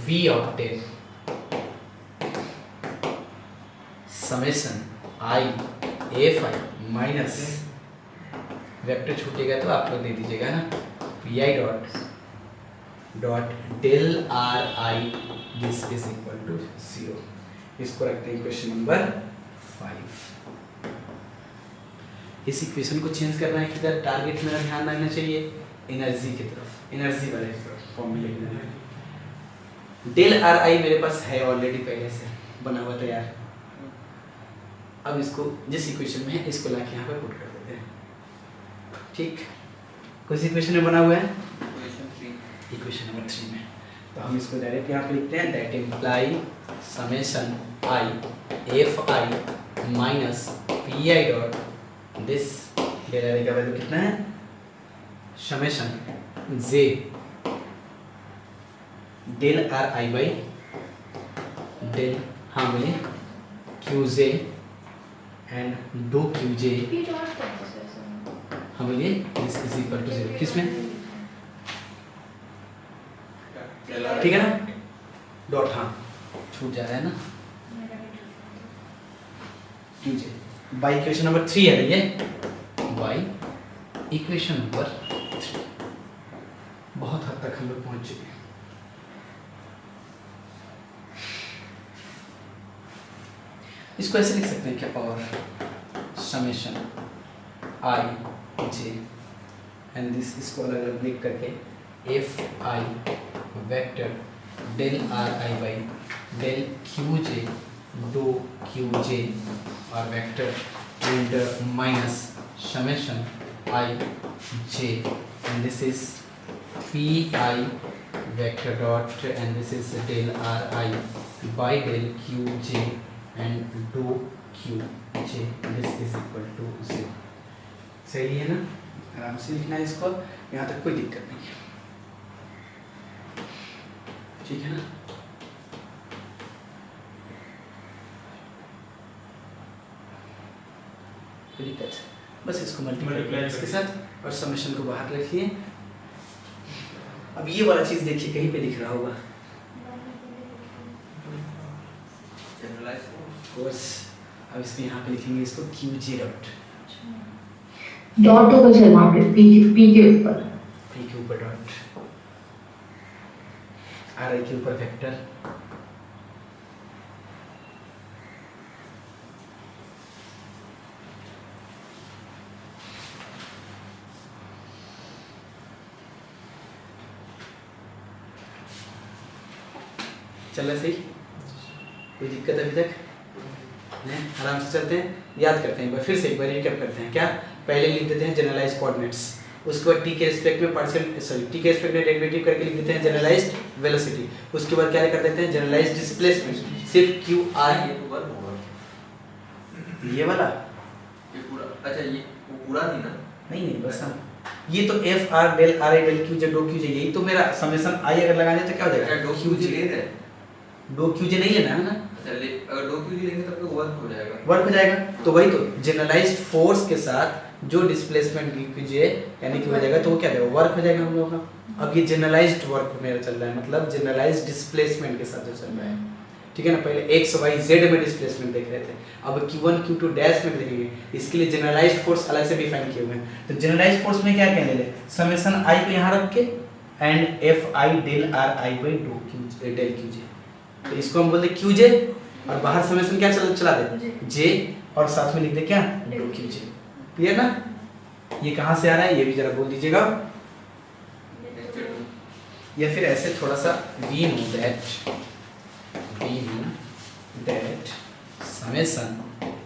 V obtain summation I F I minus vector छूटेगा तो आप लोग दे दीजिएगा ना, P I dot del are I this is equal to 0। इसको रखते हैं इक्वेशन नंबर 5। इस इक्वेशन को चेंज करना है किधर? टारगेट मेरा ध्यान रखना चाहिए एनर्जी की तरफ, एनर्जी वाले फॉर्मूले की तरफ। डेल आर आई मेरे पास है ऑलरेडी पहले से बना हुआ तैयार। अब इसको जिस इक्वेशन में है इसको लाके यहाँ पे पुट कर देते हैं, ठीक? कुछ इक्वेशन में बना हुआ है इक्वेशन नंबर 3 में, तो हम इसको डायरेक्ट यहाँ पे लिखते हैं that imply summation I F I minus P I dot this del are I का वैल्यू कितना है? Summation J del are I by del हाँ बोले क्यू जे एंड दो क्यू जे हाँ बोलिए दिस इज इक्वल टू 0। किसमें? ठीक है ना? डॉट, हाँ छूट जा रहा है ना, मेरा भी छूट QJ बाई इक्वेशन नंबर 3 है ये, बाई इक्वेशन नंबर 3। बहुत हद तक हम लोग पहुंच चुके हैं। इसको ऐसे लिख सकते हैं क्या, और summation I J and this, इसको अलग अलग लिख करके F I vector del R I by del QJ दो QJ और vector and minus summation I J and this is PI vector dot and this is del RI by del QJ and दो QJ, this is equal to 0। सही है ना, आराम से लिखना है इसको, यहाँ तक कोई दिक्कत नहीं है, ठीक है ना। कोई दिक्कत, बस इसको मल्टीप्लाई इसके साथ और समेशन को बाहर रखिए। अब ये वाला चीज देखिए कहीं पे दिख रहा होगा, जनरलाइज कोर्स। अब इसमें यहाँ पे लिखेंगे इसको QJ डॉट, डॉट होगा सर वहाँ पे पी के ऊपर, P के ऊपर डॉट, RI के ऊपर वेक्टर, चल रहा सही, कोई दिक्कत अभी तक नहीं, आराम से चलते हैं। याद करते हैं एक बार, फिर से एक बार रिकैप करते हैं क्या, पहले लिख देते हैं जनरलाइज्ड कोऑर्डिनेट्स, उसके बाद टी के रिस्पेक्ट में पार्शियल सॉरी टी के रिस्पेक्ट में डेरिवेटिव करके लिख देते हैं जनरलाइज्ड वेलोसिटी, उसके बाद क्या कर देते हैं जनरलाइज्ड डिस्प्लेसमेंट, सिर्फ क्यू आर, ये तो वर्क होगा, ये वाला ये पूरा, अच्छा ये वो पूरा नहीं ना, नहीं नहीं बस हम ये तो f r del are I del Q j डो क्यू जे, यही तो मेरा समेशन आई अगर लगा दें तो क्या हो अच्छा जाएगा, दो QJ ले रहे हैं, डो क्यू जे नहीं लेना है ना, अच्छा ले अगर दो QJ लेंगे तब तो वर्क हो जाएगा, वर्क हो जाएगा, तो वही तो जनरलाइज्ड फोर्स के साथ जो डिस्प्लेसमेंट कीजिए यानी कि हो जाएगा, तो वो क्या देगा, वर्क हो जाएगा हम लोगों का। अब ये जनरलाइज्ड वर्क मेरा चल रहा है, मतलब जनरलाइज्ड डिस्प्लेसमेंट के साथ जो चल रहा है, ठीक है ना। पहले x y z में डिस्प्लेसमेंट देख रहे थे, अब q1 q2 डैश में देखेंगे, इसके लिए जनरलाइज्ड फोर्स अलग से डिफाइन किए हुए हैं। तो जनरलाइज्ड फोर्स में क्या कहने ले, समेशन i को यहाँ रख के and f I del are I by डो क्यू डेल क्यू जे, तो इसको हम बोलते क्यू जे और बाहर समेशन क्या चला दे जे और साथ में लिख दे क्या डो क्यू जे, क्लियर ना। ये कहाँ से आ रहा है ये भी जरा बोल दीजिएगा, या फिर ऐसे थोड़ा सा we know that summation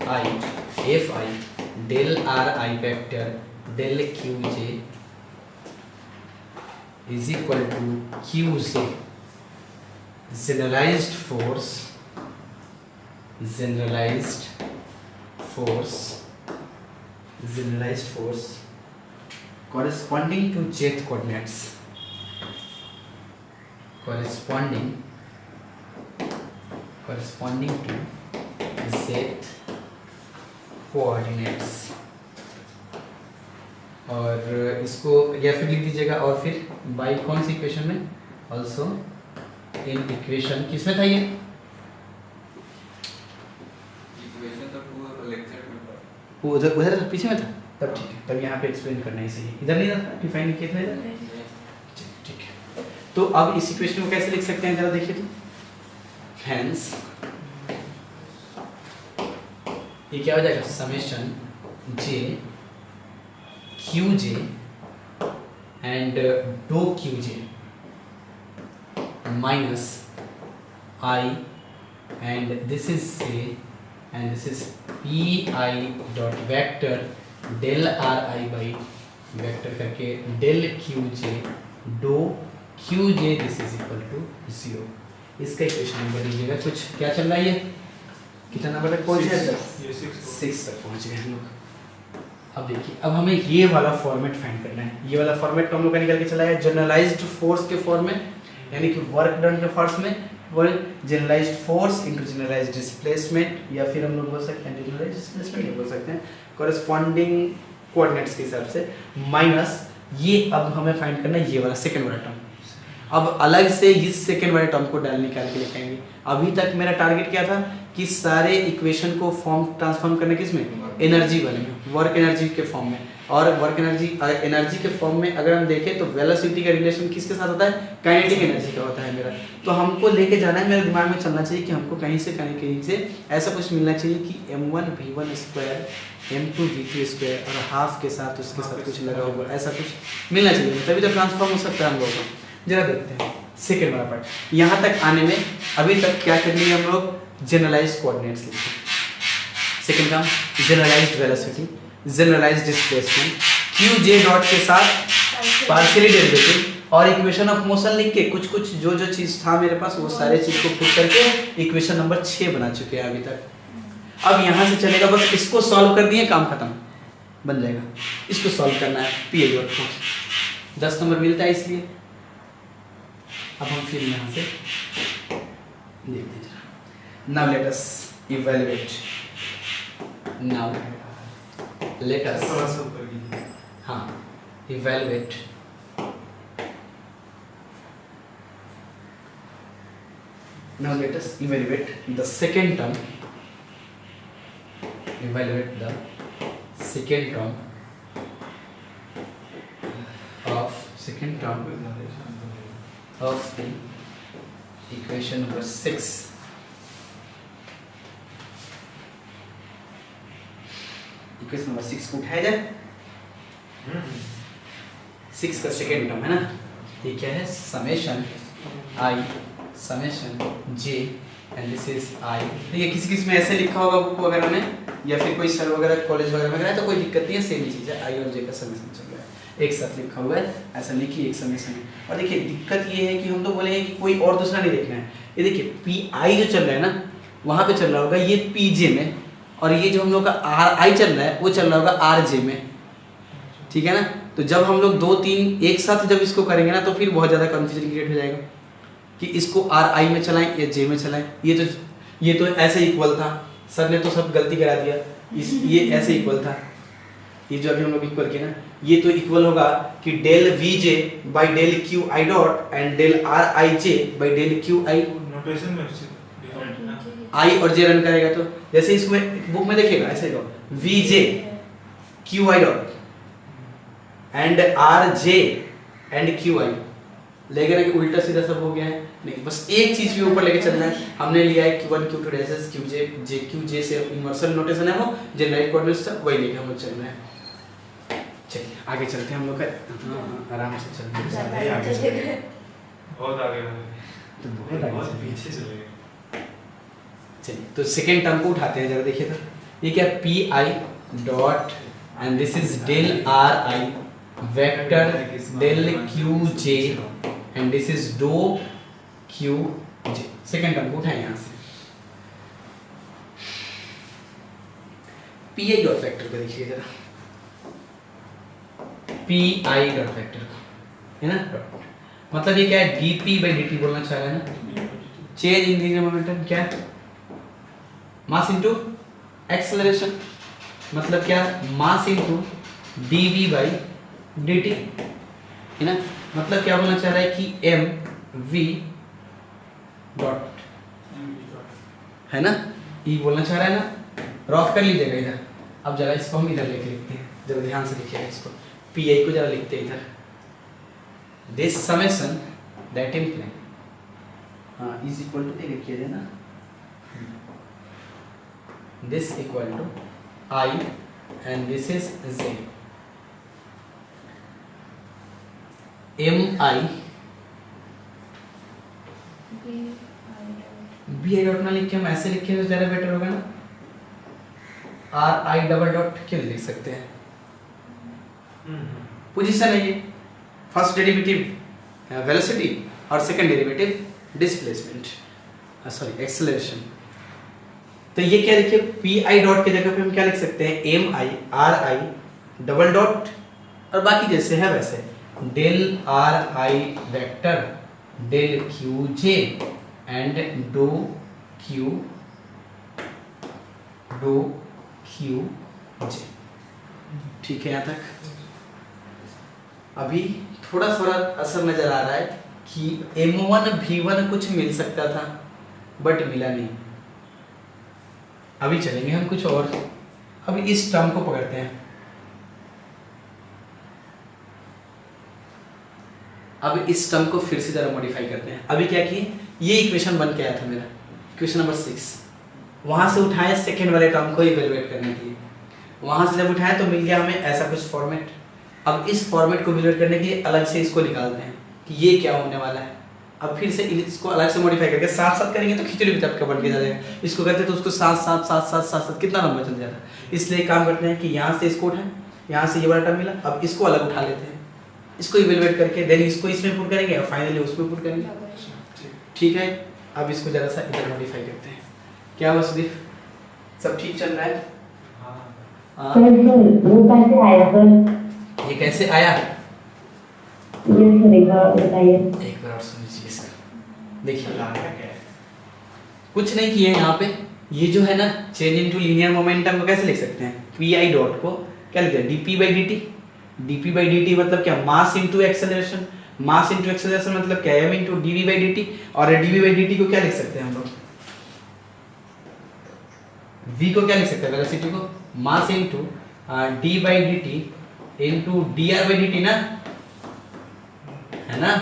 I F I del are I vector del Q J is equal to Q J generalised force corresponding to jth coordinates, corresponding to jth coordinates, और इसको या फिर लिख दीजिएगा, और फिर बाई कौन सी इक्वेशन में, ऑल्सो इन इक्वेशन किसमें था ये, इक्वेशन तो पूरा लेक्चर में था, वो उधर पीछे में था, तब ठीक है, तब यहाँ पे एक्सप्लेन करना ही सही, इधर नहीं था डिफाइन किया था इधर, ठीक है। तो अब इस इक्वेशन को कैसे लिख सकते हैं जरा देखिए, तो हेंस ये क्या हो जाएगा, summation j q J and डो Q J minus i and this is से and this is p I dot vector del are I by vector करके डेल क्यू जे डो Q J, this is equal to 0। इसका इक्वेशन नंबर लीजिएगा, कुछ क्या चल रहा है, ये कितना नंबर तक पहुंचे हैं, 6 तक पहुंच गए हम लोग। अब देखिए, अब हमें ये वाला फॉर्मेट फाइंड करना है, ये वाला फॉर्मेट तो हम लोग का निकल के चला है जनरलाइज्ड फोर्स के फॉर्म में, यानी कि वर्क डन के फोर्स में, वो generalised force into generalised displacement, या फिर हम लोग बोल सकते हैं जनरलाइज्ड डिस्प्लेसमेंट ये बोल सकते हैं, कॉरेस्पॉन्डिंग कोऑर्डिनेट्स के हिसाब से, माइनस ये अब हमें फाइंड करना है ये वाला सेकंड वाला टर्म, अब अलग से इस सेकंड वाले टर्म को निकाल के लेके आएंगे। अभी तक मेरा टारगेट क्या था कि सारे इक्वेशन को फॉर्म ट्रांसफॉर्म करने किस में, एनर्जी वाले में, वर्क एनर्जी के फॉर्म में। और वर्क एनर्जी के फॉर्म में अगर हम देखें तो वेलोसिटी का रिलेशन किसके साथ होता है, काइनेटिक एनर्जी का होता है मेरा। तो हमको लेके जाना है, मेरे दिमाग में चलना चाहिए कि हमको कहीं से ऐसा कुछ मिलना चाहिए कि m1 v1 square m2 v2 square और हाफ के साथ उसके साथ कुछ लगा हुआ, ऐसा कुछ मिलना चाहिए, तभी तो ट्रांसफॉर्म हो सकता है हम लोगों को। जरा देखते हैं सेकेंड वाला पार्ट। यहाँ तक आने में अभी तक क्या करनी है हम लोग, जनरलाइज्ड कोऑर्डिनेट्स लिखते हैं। सेकेंड काम generalised velocity, generalised displacement, Q जे डॉट के साथ पार्शियली डेरिवेटिव और इक्वेशन ऑफ मोशन लिख के कुछ जो चीज़ था मेरे पास वो सारे चीज़ को पुट करके इक्वेशन नंबर 6 बना चुके हैं अभी तक। अब यहाँ से चलेगा, बस इसको सॉल्व कर दिए, काम खत्म, बन जाएगा। इसको सॉल्व करना है पी डॉट को 10 नंबर मिलता है, इसलिए अब हम फिर यहाँ से देखते हैं। Now let us evaluate, now let us, थोड़ा सा ऊपर कीजिए। हाँ, evaluate now let us evaluate the second term, evaluate the second term of the equation number 6. Equation number 6 को उठाया जाए, 6 का सेकेंड टर्म है ना, ये क्या है, summation I summation j and this is आई। देखिए किसी में ऐसे लिखा होगा बुक वगैरह में, या फिर कोई सर वगैरह कॉलेज वगैरह में है तो कोई दिक्कत नहीं है, सेम ही चीज़ है, आई और जे का समेशन चल रहा है, एक साथ लिखा हुआ है, ऐसा लिखिए एक समेशन में। और देखिए दिक्कत ये है कि हम तो बोलेंगे कि कोई और दूसरा नहीं देखना है, ये देखिए पी आई जो चल रहा है ना वहाँ पे चल रहा होगा ये पी जे में, और ये जो हम लोग का आर आई चल रहा है वो चल रहा होगा आर जे में, ठीक है ना। तो जब हम लोग 2-3 एक साथ जब इसको करेंगे ना तो फिर बहुत ज़्यादा कंफ्यूजन क्रिएट हो जाएगा कि इसको आर आई में चलाएं या जे में चलाएं। ये तो ऐसे इक्वल था, सर ने तो सब गलती करा दिया, ये ऐसे इक्वल था, ये जो अभी हम लोग इक्वल किया ना ये तो इक्वल होगा कि del V J by del Q I dot and del are I J by del Q I. Notation में डिफरेंट ना, आई और जे रन करेगा तो जैसे इसमें बुक में देखिएगा ऐसे होगा V J Q I dot and R J and Q I, लेकिन ना कि उल्टा सीधा सब हो गया है, नहीं बस एक चीज भी ऊपर लेके चलना है। हमने लिया है Q1 Q2 डैशेस Qj जे Qj से इनवर्सल नोटेशन है वो जनरलाइज्ड कोऑर्डिनेट्स था, वही लेके हम लोग चल रहे हैं। चलिए आगे चलते हैं हम लोग का, आराम से चलते हैं, आगे चलते हैं, बहुत आगे हो गए, तो बहुत आगे बहुत चलते हैं। पीछे चले गए। चलिए तो सेकेंड टर्म को उठाते हैं, जरा देखिए तो ये क्या P I dot and this is del are I vector del Q J and this is dough Q J. Second term को उठाएं यहाँ से, पी आई डॉट वेक्टर को देखिए जरा, पी आई डॉट वेक्टर है ना, मतलब ये क्या है D P by D T बोलना चाह रहा है ना, चेंज इन लीनियर मोमेंटम क्या है, मास इनटू एक्सेलरेशन, मतलब क्या mass into D V by dt है ना, मतलब क्या बोलना चाह रहा है कि एम वी डॉट है ना, ई बोलना चाह रहा है ना, रॉफ कर लीजिएगा इधर। अब जरा इसको हम इधर लेके लिखते हैं, जरा ध्यान से लिखिएगा इसको, पी आई को जरा लिखते हैं इधर, दिस समेशन दैट इम्प्लाई हाँ इज इक्वल टू ये लिखिए ना, this equal to I and this is Z, M I B I dot ना लिख के हम ऐसे लिखे तो ज़्यादा बेटर होगा ना, R I डबल डॉट क्यों लिख सकते हैं, पोजीशन है ये, फर्स्ट डेरिवेटिव वेलोसिटी और second derivative displacement, sorry acceleration. तो ये क्या देखिए पी आई डॉट की जगह पे हम क्या लिख सकते हैं, m I R I double dot और बाकी जैसे है वैसे del are I vector del Q J and डो क्यू जे। ठीक है यहाँ तक। अभी थोड़ा थोड़ा असर नजर आ रहा है कि M1 V1 कुछ मिल सकता था बट मिला नहीं। अभी चलेंगे हम कुछ और, अभी इस टर्म को पकड़ते हैं। अब इस टर्म को फिर से जरा मॉडिफाई करते हैं। अभी क्या किए, ये इक्वेशन बन के आया था मेरा, इक्वेशन नंबर 6, वहां से उठाए सेकेंड वाले टर्म को इवेलुएट करने के लिए। वहां से जब उठाए तो मिल गया हमें ऐसा कुछ फॉर्मेट। अब इस फॉर्मेट को इवेलुएट करने के लिए अलग से इसको निकालते हैं कि ये क्या होने वाला है। अब फिर से इसको अलग से मॉडिफाई करके साथ साथ करेंगे तो खिचड़ी भी तब का बन के जा जाएगा। इसको करते तो उसको साथ साथ साथ साथ साथ साथ कितना लंबा चल जाता। इसलिए काम करते हैं कि यहाँ से इसको उठाएं, यहाँ से ये वाला टर्म मिला, अब इसको अलग उठा लेते हैं, इसको इवेलुएट करके देन इसको इसमें पुट करेंगे और फाइनली उसमें पुट करेंगे। ठीक है, अब इसको जरा सा इधर मॉडिफाई करते हैं। क्या वसुदीप, सब ठीक चल रहा है? हाँ, सर वो कैसे आया सर? ये कैसे आया? ये सर एक बार बताइए। एक बार और सुन लीजिए इसका। देखिए लाना क्या है? कुछ नहीं किए यहाँ पे, ये जो है ना चेंज इनटू लीनियर मोमेंटम को कैसे लिख सकते हैं? पी आई डॉट को क्या लिखते हैं? D P by D T. D P by D T मतलब क्या? Mass into acceleration. Mass into acceleration मतलब क्या? M into D V by D T. और डीवी बाई डी टी को क्या लिख सकते हैं हम लोग? v को क्या लिख सकते हैं? वेलोसिटी को mass into D by D T into D R by D T ना, है ना?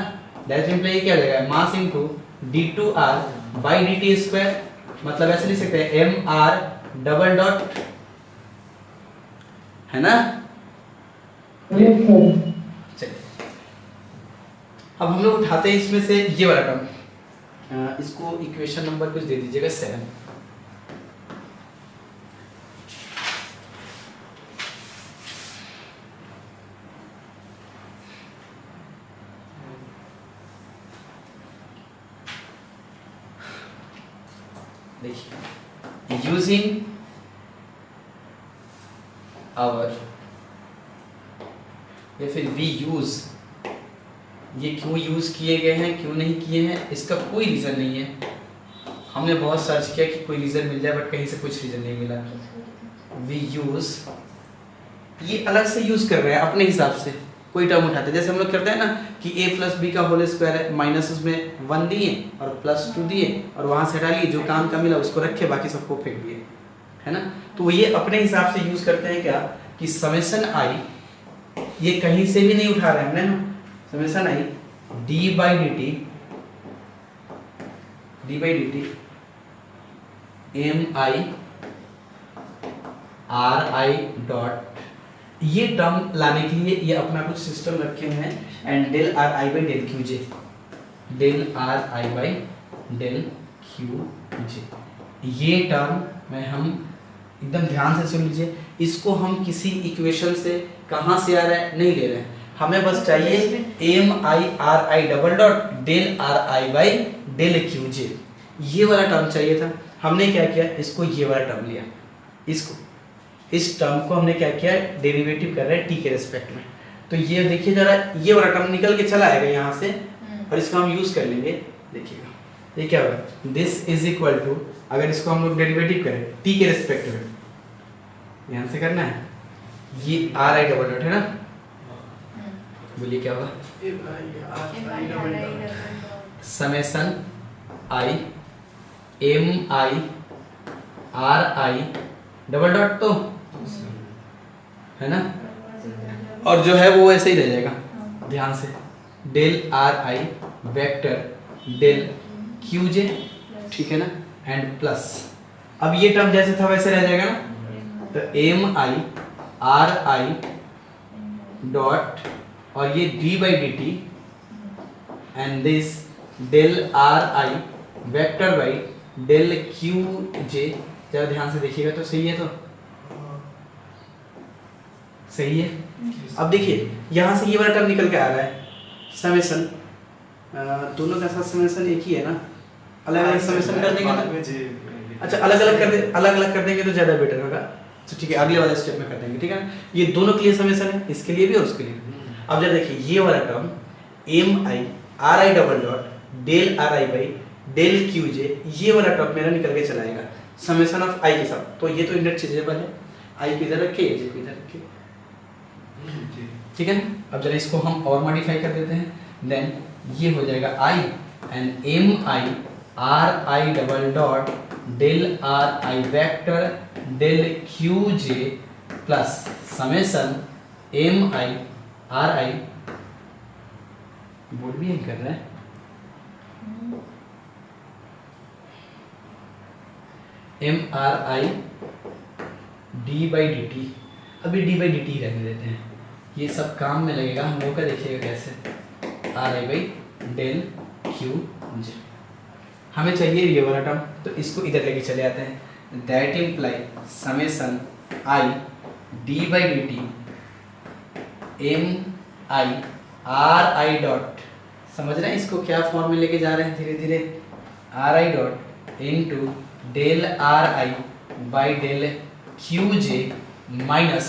दैट मींस ये क्या हो जाएगा? Mass into D two R by D T square. मतलब ऐसे लिख सकते हैं एम आर डबल डॉट, है ना? Yes sir. चलिए अब हम लोग उठाते हैं इसमें से ये वाला टर्म, इसको इक्वेशन नंबर कुछ दे दीजिएगा 7। देखिए, यूजिंग आवर या फिर वी यूज, ये क्यों यूज किए गए हैं क्यों नहीं किए हैं इसका कोई रीजन नहीं है। हमने बहुत सर्च किया कि कोई रीजन मिल जाए बट कहीं से कुछ रीजन नहीं मिला। वी यूज, ये अलग से यूज कर रहे हैं अपने हिसाब से, कोई टर्म उठाते हैं जैसे हम लोग करते हैं ना कि a प्लस बी का होल स्क्वायर है, माइनस उसमें 1 दिए और प्लस 2 दिए और वहां से हटा लिए, जो काम का मिला उसको रखे बाकी सबको फेंक दिए, है ना? तो ये अपने हिसाब से यूज करते हैं क्या कि समेशन आई, ये कहीं से भी नहीं उठा रहे हमने ना, summation I D by D T M I R I dot, ये टर्म लाने के लिए ये अपना कुछ सिस्टम रखे हुए हैं and del are I by del Q J, del are I by del Q जे। ये टर्म में हम एकदम ध्यान से सुन लीजिए, इसको हम किसी इक्वेशन से कहाँ से आ रहा है नहीं ले रहे हैं, हमें बस चाहिए m I R I double dot del are I by del Q जे, ये वाला टर्म चाहिए था। हमने क्या किया, इसको ये वाला टर्म लिया, इसको इस टर्म को हमने क्या किया डेरिवेटिव कर रहे हैं टी के रिस्पेक्ट में। तो ये देखिए जरा, ये वाला टर्म निकल के चला आएगा यहाँ से और इसको हम यूज कर लेंगे। देखिएगा ये क्या होगा, दिस इज इक्वल टू, अगर इसको हम लोग डेरिवेटिव करें टी के रिस्पेक्ट में, ध्यान से करना है, ये आर आई डबल डॉट है ना, बोलिए क्या होगा, summation I M I R I double dot, तो है ना, और जो है वो ऐसे ही रह जाएगा, ध्यान से, del are I vector del Q j, ठीक है ना, एंड प्लस, अब ये टर्म जैसे था वैसे रह जाएगा ना, तो M I R I dot और ये D by D T and this del are I vector by del Q J. जरा ध्यान से देखिएगा तो सही है, तो सही है। अब देखिए यहाँ से ये वाला टर्म निकल के आ रहा है, समेशन, दोनों का साथ समेशन एक ही है ना, अलग अलग समेशन कर देंगे ना, अच्छा अलग अलग कर देंगे तो ज़्यादा बेटर होगा। तो ठीक है, अगले वाले स्टेप में कर देंगे, ठीक है ना। ये दोनों के लिए समेशन है, इसके लिए भी और उसके लिए भी। अब जब देखिए ये वाला term M I R I double dot del are I by del Q जे, ये वाला टर्म मेरा निकल के चलाएगा समेशन ऑफ आई के साथ, तो ये तो इंटरचेंजेबल है, आई को इधर रखिए, जे को इधर रखिए, ठीक है ना। अब जरा इसको हम और मॉडिफाई कर देते हैं, देन ये हो जाएगा I and M I R I double dot del are I vector del Q J plus summation M I R I, board भी कर रहा है, M R I D by D T, अभी डी बाई डी टी रहने देते हैं, ये सब काम में लगेगा, हम लोग का देखिएगा कैसे, R I by del Q J. हमें चाहिए ये वाला टर्म, तो इसको इधर लेके चले आते हैं, that imply summation I D by D T M I R I dot, समझ रहे हैं इसको क्या फॉर्म में लेके जा रहे हैं धीरे धीरे, R I dot into del are I by del Q J minus,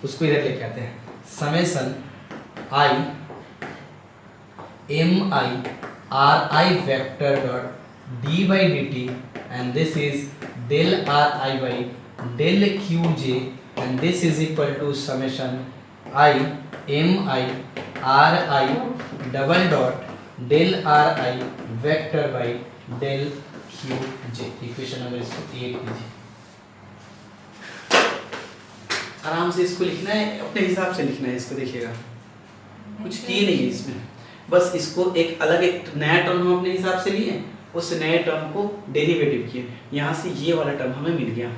उसको इधर लेके आते हैं, summation I M I R I vector dot D by D T and this is del are I by del Q J and this is equal to summation I M I R I double dot del are I vector by del Q J. Equation number इसको 8 कीजिए, आराम से इसको लिखना है, अपने हिसाब से लिखना है इसको, देखिएगा कुछ किए नहीं है इसमें, बस इसको एक अलग एक नया टर्म हम अपने हिसाब से लिए, उस नए टर्म को डेरिवेटिव किए, यहाँ से ये वाला टर्म हमें मिल गया।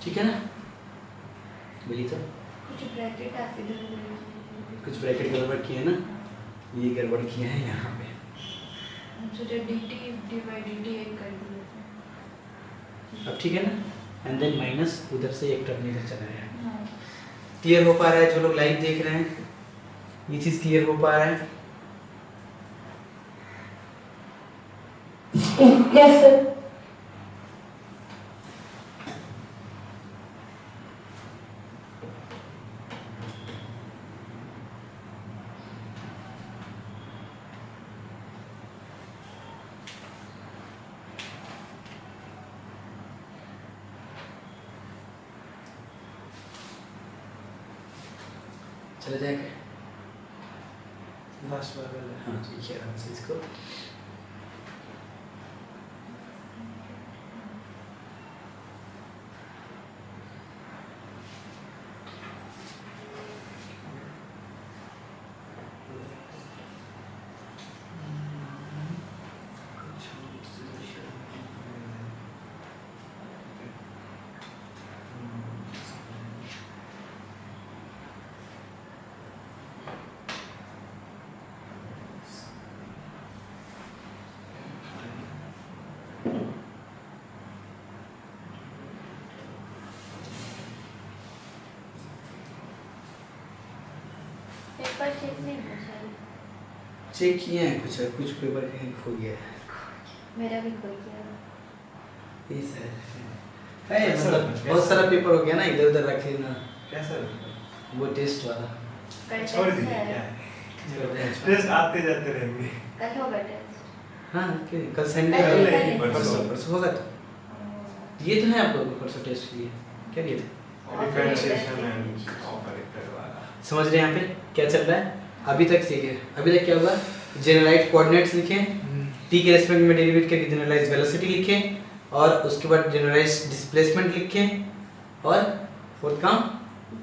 ठीक है ना, बोलिए तो कुछ ब्रैकेट आप इधर बोलिए। कुछ ब्रैकेट गड़बड़ किए ना, ये गड़बड़ किए हैं यहाँ पे, हम सोचे dt डिवाइड dt एक कर दिया। अब ठीक है ना, एंड देन माइनस उधर से एक टर्म इधर चला है। हाँ क्लियर हो पा रहा है जो लोग लाइव देख रहे हैं, ये चीज क्लियर हो पा रहा है? Yes sir. चले जाएगा, लास्ट बार हाँ ठीक है, आराम से इसको पेपर चेक नहीं हो सही, चेक किए हैं, कुछ पेपर कहीं खो गया है, मेरा भी कोई किया। ये सर है, मतलब बहुत सारा पेपर हो गया ना, इधर उधर रखे ना, कैसा वो टेस्ट वाला। कल छोड़ टेस्ट दीजिए, है, क्या है टेस्ट आते जाते रहेंगे। कल होगा टेस्ट। हाँ कल संडे कल है, नहीं, परसों परसों होगा तो ये तो है आप लोगों को परसों टेस्ट लिए, क्या दिए थे? डिफरेंशिएशन एंड ऑपरेटर वाला समझ रहे हैं यहाँ पे क्या चल रहा है अभी तक? सीखे अभी तक क्या हुआ, जनरलाइज कोऑर्डिनेट्स लिखे, टी के रेस्पेक्ट में डेरिवेट करके जनरलाइज वेलोसिटी लिखे, और उसके बाद जनरलाइज डिस्प्लेसमेंट लिखे, और फोर्थ काम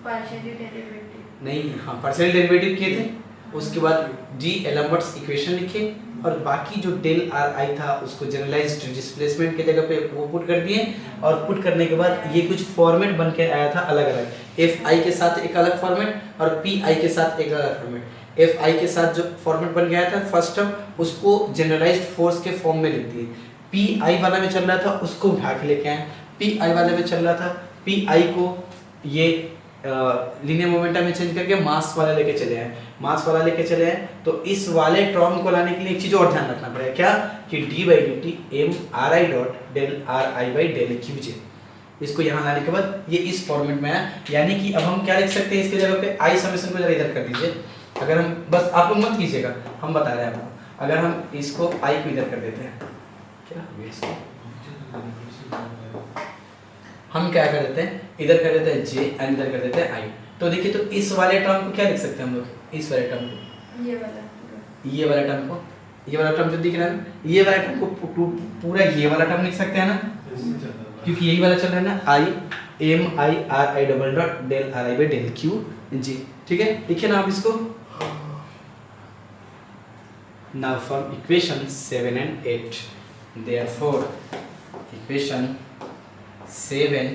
पार्शियली डेरिवेटिव नहीं, हाँ पार्शियल डेरिवेटिव किए थे, उसके बाद जी एलम्बर्ट्स इक्वेशन लिखे, और बाकी जो डेल आर आई था उसको जनरलाइज्ड डिस्प्लेसमेंट के जगह पे वो पुट कर दिए, और पुट करने के बाद ये कुछ फॉर्मेट बन के आया था अलग अलग, एफ आई के साथ एक अलग फॉर्मेट और पी आई के साथ एक अलग फॉर्मेट। एफ आई के साथ जो फॉर्मेट बन गया था फर्स्ट टर्म, उसको जनरलाइज्ड फोर्स के फॉर्म में लिख दिए, पी आई वाला में चल रहा था उसको उठा के लेके आए, पी आई वाले में चल रहा था, पी आई को ये लीनियर मोमेंटम में चेंज करके मास वाला लेके चले आए, मास वाला लेके चले आए, तो इस वाले टर्म को लाने के लिए एक चीज और ध्यान रखना पड़ेगा, क्या कि d/dt mRI dot del RI by del QJ, इसको यहाँ लाने के बाद ये इस फॉर्मेट में आया। यानी कि अब हम क्या लिख सकते हैं इसके जगह पे, आई समेशन को जरा इधर कर दीजिए, अगर हम बस आप लोग मत कीजिएगा, हम बता रहे हैं आपको, अगर हम इसको आई को इधर कर देते हैं, क्या इसको हम क्या कर देते हैं, इधर कर देते हैं जे एंड इधर कर देते हैं आई। तो देखिए, तो इस वाले टर्म को क्या लिख सकते हैं हम लोग, इस वाले टर्म को, ये वाला पूरा, ये वाला टर्म को, ये वाला टर्म जो दिख रहा है, ये वाला टर्म को पूरा ये वाला टर्म लिख सकते हैं ना, क्योंकि यही वाला चल रहा है ना, I M I R I double dot del are I by del Q G. ठीक है, लिखिए ना आप इसको। Now from equation 7 and 8, therefore equation 7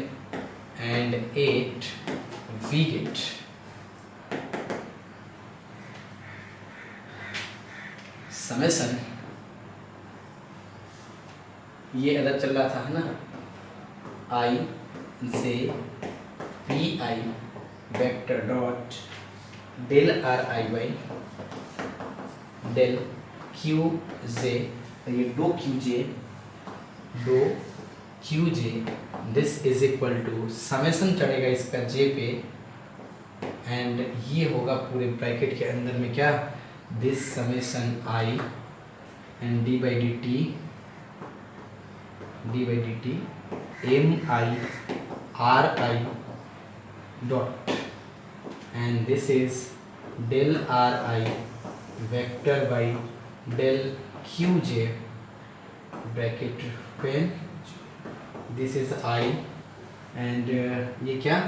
and 8 we get summation, ये अदर चल रहा था है ना, I J P I vector dot del are I by del Q जे, ये दो Q J this is equal to summation चढ़ेगा इसका जे पे, एंड ये होगा पूरे ब्रैकेट के अंदर में क्या, this summation I and d/dt M I R I dot and this is del are I vector by del Q J bracket पे, दिस इज आई एंड ये क्या,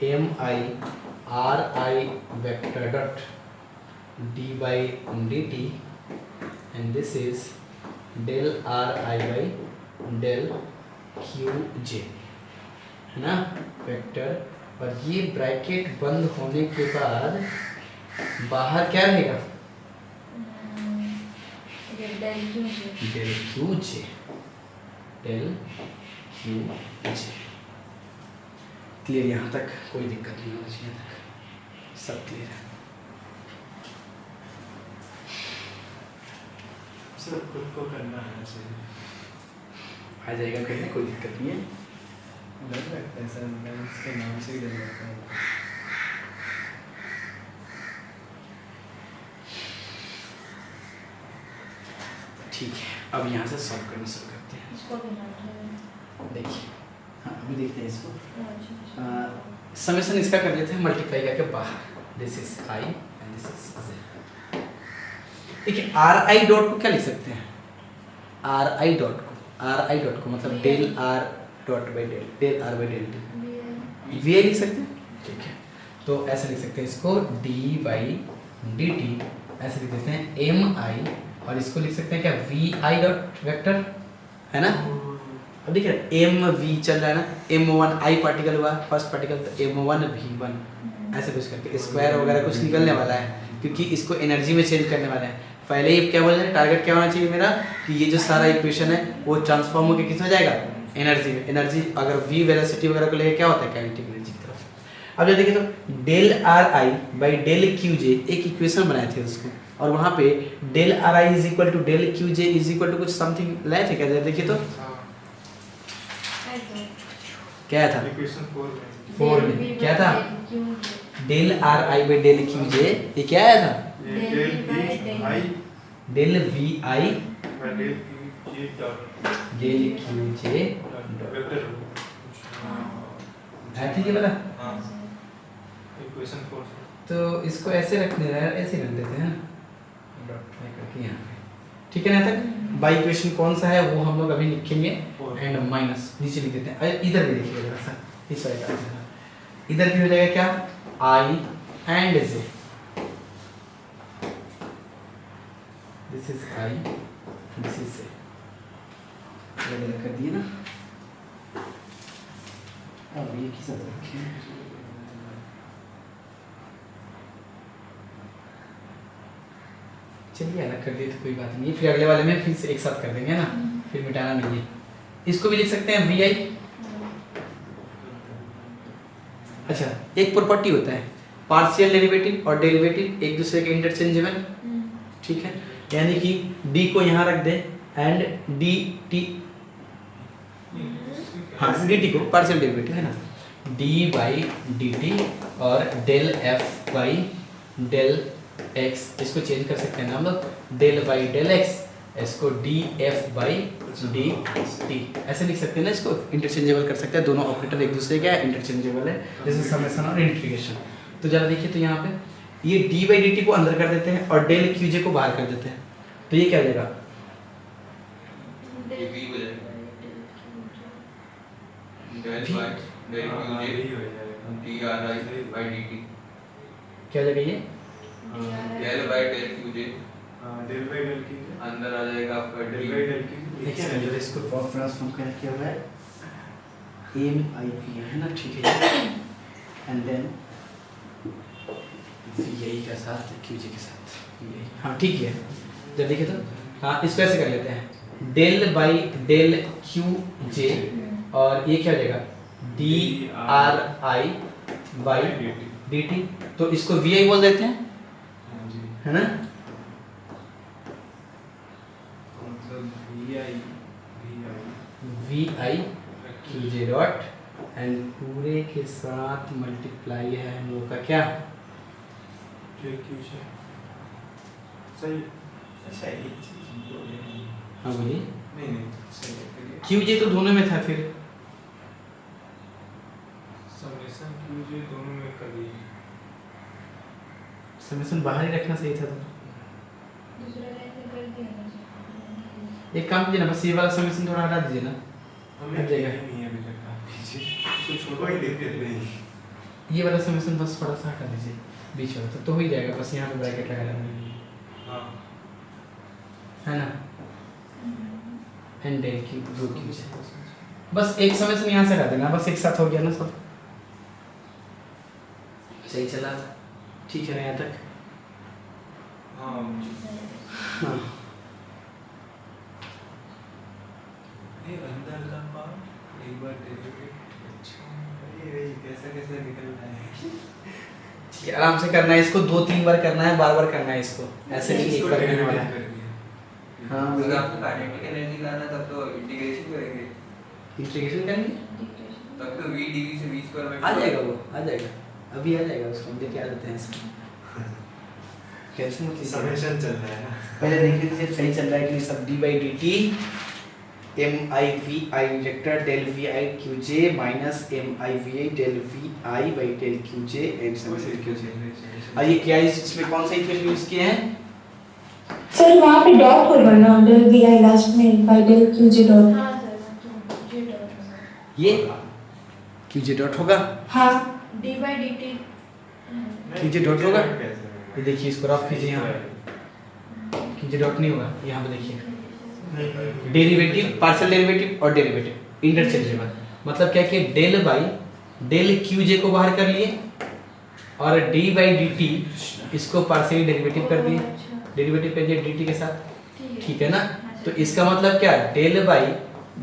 M I R I vector dot d/dt and this is del are I by del Q J, है ना वेक्टर। और ये ब्रैकेट बंद होने के बाद बाहर क्या रहेगा, ये डेल क्यू जे, डेल क्यू जे, डेल क्यू जे। क्लियर, यहाँ तक कोई दिक्कत नहीं होना चाहिए, सब क्लियर है। सब खुद को करना आना चाहिए, आ जाएगा कहीं, कोई दिक्कत नहीं है। डर लगता है सर, मैं इसके नाम से ही डर लगता है। ठीक है, अब यहाँ से सॉल्व करना शुरू करते हैं। इसको भी नाम है, देखिए, हाँ अभी देखते हैं इसको। अच्छा, समेशन इसका कर लेते हैं मल्टीप्लाई करके बाहर, this is I and this is J. देखिए, आर आई डॉट को क्या लिख सकते हैं, आर आई डॉट को मतलब del R dot by del R by del T, V I लिख सकते हैं। ठीक है, तो ऐसे लिख सकते हैं इसको, d/dt ऐसे लिख देते हैं एम आई, और इसको लिख सकते हैं क्या, वी आई डॉट वेक्टर, है ना। अब देखिए एम वी चल रहा है ना, m1 आई पार्टिकल हुआ फर्स्ट पार्टिकल, तो m1 v1 ऐसे कुछ करके स्क्वायर वगैरह कुछ निकलने वाला है, क्योंकि इसको एनर्जी में चेंज करने वाले हैं। पहले ही क्या बोल रहे हैं, टारगेट क्या होना चाहिए मेरा, कि ये जो सारा इक्वेशन है वो ट्रांसफॉर्म होकर किस में जाएगा, एनर्जी में। एनर्जी अगर v वेलोसिटी वगैरह को लेकर क्या होता है, काइनेटिक एनर्जी की तरफ। अब जब देखिए तो del are I by del Q J एक इक्वेशन बनाए थे उसको, और वहाँ पे del are I is equal to del Q J is equal to कुछ समथिंग लाए थे क्या, देखिए तो क्या था, इक्वेशन 4 में क्या था, del are I by del Q जे, ये क्या आया था, del we I del we I by del Q J dot del Q J vector, आया था ये वाला। हां इक्वेशन 4 तो इसको ऐसे रख देना है, ऐसे रख देते हैं ना, डॉट करके यहाँ पे, ठीक है ना। तक बाई इक्वेशन कौन सा है वो हम लोग अभी लिखेंगे, एंड माइनस नीचे लिख देते हैं। इधर भी देखिए जरा सा, इस साइड का इधर भी हो जाएगा क्या, I and J, this is I this is J, अलग कर दिए ना। अब ये किस तरह रखें, चलिए अलग कर दिए तो कोई बात नहीं, फिर अगले वाले में फिर से एक साथ कर देंगे ना, फिर मिटाना नहीं है। इसको भी लिख सकते हैं वी आई, अच्छा एक प्रॉपर्टी होता है पार्शियल डेरिवेटिव और डेरिवेटिव एक दूसरे के इंटरचेंजेबल, ठीक है। यानी कि d को यहाँ रख दें एंड dt, हाँ dt को पार्शियल डेरिवेटिव है ना, d बाई dt और del f by del x, इसको चेंज कर सकते हैं ना हम लोग, डेल बाई डेल x, इसको df बाई dt ऐसे लिख सकते हैं ना, इसको इंटरचेंजेबल कर सकते हैं, दोनों ऑपरेटर एक दूसरे के इंटरचेंजेबल है, जैसे समेशन और इंटीग्रेशन। तो जरा देखिए तो यहाँ पे ये d बाई dt को अंदर कर देते हैं और डेल qj को बाहर कर देते हैं, तो ये क्या हो जाएगा, ये v हो जाएगा del by del qj dri by dt, क्या हो जाएगा ये del by del qj del by del की अंदर आ जाएगा आपका डेल d बाय डेल की एक सेकंड, जरा इसको फॉर्म ट्रांसफॉर्म कर किया हुआ है MIP है ना, ठीक है, एंड देन यही के साथ QJ के साथ यही, हाँ ठीक है। जब देखिए तो हाँ इसको ऐसे कर लेते हैं, डेल बाई डेल QJ और ये क्या हो जाएगा DRI बाई dt, तो इसको VI बोल देते हैं, है ना, VI QJ डॉट एंड पूरे के साथ मल्टीप्लाई है हम लोग का क्या, डेल qj सही। अच्छा एक चीज बोले हाँ बोलिए, नहीं सही है। QJ तो दोनों में था, फिर समेशन qj दोनों में कर दिए, समेशन बाहर ही रखना सही था। तो दूसरा लाइन में कर दिया ना। एक काम कीजिए ना, बस ये वाला समेशन थोड़ा हटा दीजिए ना, हमें हट जाएगा। नहीं है अभी तक पीछे इसको छोड़ ही देते नहीं। ये वाला समेशन बस थोड़ा सा हटा दीजिए बीच वाला, तो हो ही जाएगा, बस यहाँ पे ब्रैकेट लगा देंगे, हां है ना, एंड डेल की दो QJ, बस एक समेशन यहाँ से हटा देना, बस एक साथ हो गया ना सब, सही चला, ठीक है ना यहाँ तक, हां हाँ ये अंदर का पार्ट एक बार डेरिवेटिव, अच्छा ये कैसा कैसा निकल रहा है। ठीक है, आराम से करना है इसको, 2-3 बार करना है, बार-बार करना है इसको, ऐसे नहीं एक बार करने वाला है। हाँ अगर आपको काइनेटिक एनर्जी लाना है तब तो इंटीग्रेशन करेंगे, इंटीग्रेशन करेंगे, तब तो v dv से v स्क्वायर बाय आ जाएगा वो, आ जाएगा, अभी आ जाएगा, उसको हम लेके आ देते हैं इसको, कैसे मतलब समेशन चल रहा है ना। पहले देख लीजिए सही चल रहा है कि नहीं सब, d by dt MIVI vector del VI QJ minus MIVI del VI by del QJ and summation QJ। और ये क्या है, इसमें कौन सा इक्वेशन यूज किए हैं, सर वहाँ पे डॉट होगा ना, डेल वी आई लास्ट में बाय डेल क्यूजे डॉट। हाँ सर, तो ये डॉट होगा। ये QJ डॉट होगा, हाँ d by dt QJ dot होगा, ये देखिए इसको रफ कीजिए, यहाँ QJ डॉट नहीं होगा, यहाँ पे देखिए डेरिवेटिव, पार्शियल डेरिवेटिव और डेरिवेटिव इंटरचेंजेबल, मतलब क्या कि डेल बाई डेल QJ को बाहर कर लिए और d बाई dt इसको पार्शियल डेरिवेटिव कर दिए, डेरिवेटिव कर दिए dt के साथ, ठीक है ना, तो इसका मतलब क्या, डेल बाई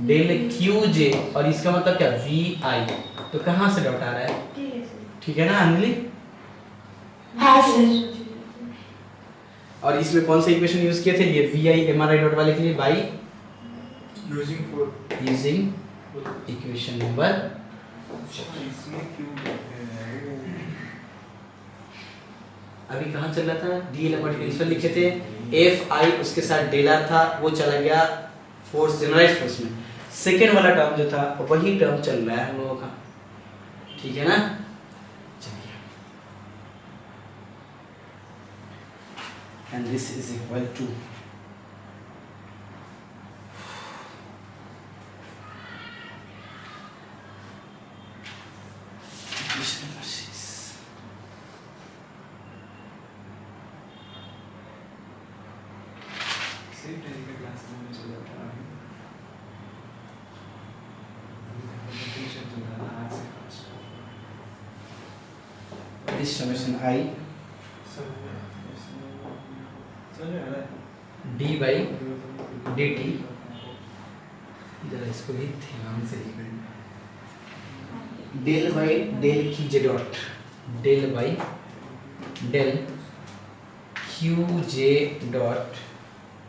डेल QJ और इसका मतलब क्या VI, तो कहाँ से डॉट आ रहा है, ठीक है सर। ठीक है ना अंजलि, हाँ सर। और इसमें कौन सा इक्वेशन यूज किए थे, ये VI MRI डॉट वाले के लिए, by using four using equation number, इसमें क्यों कहते हैं अभी कहाँ चल रहा था, DL पोटेंशियल लिखे थे, FI उसके साथ डेलर था, वो चला गया फोर्स, जनरलाइज्ड फोर्स में, सेकेंड वाला टर्म जो था वही टर्म चल रहा है हम लोगों का, ठीक है ना, चलिए, and this is equal to equation number 6, same time पे क्लास में चल रहा है, डेफिनेशन चल रहा है आज से फास्ट this summation I चल रहा है d by dt, जरा इसको भी ध्यान से लिखना, del by del QJ dot del by del Q J dot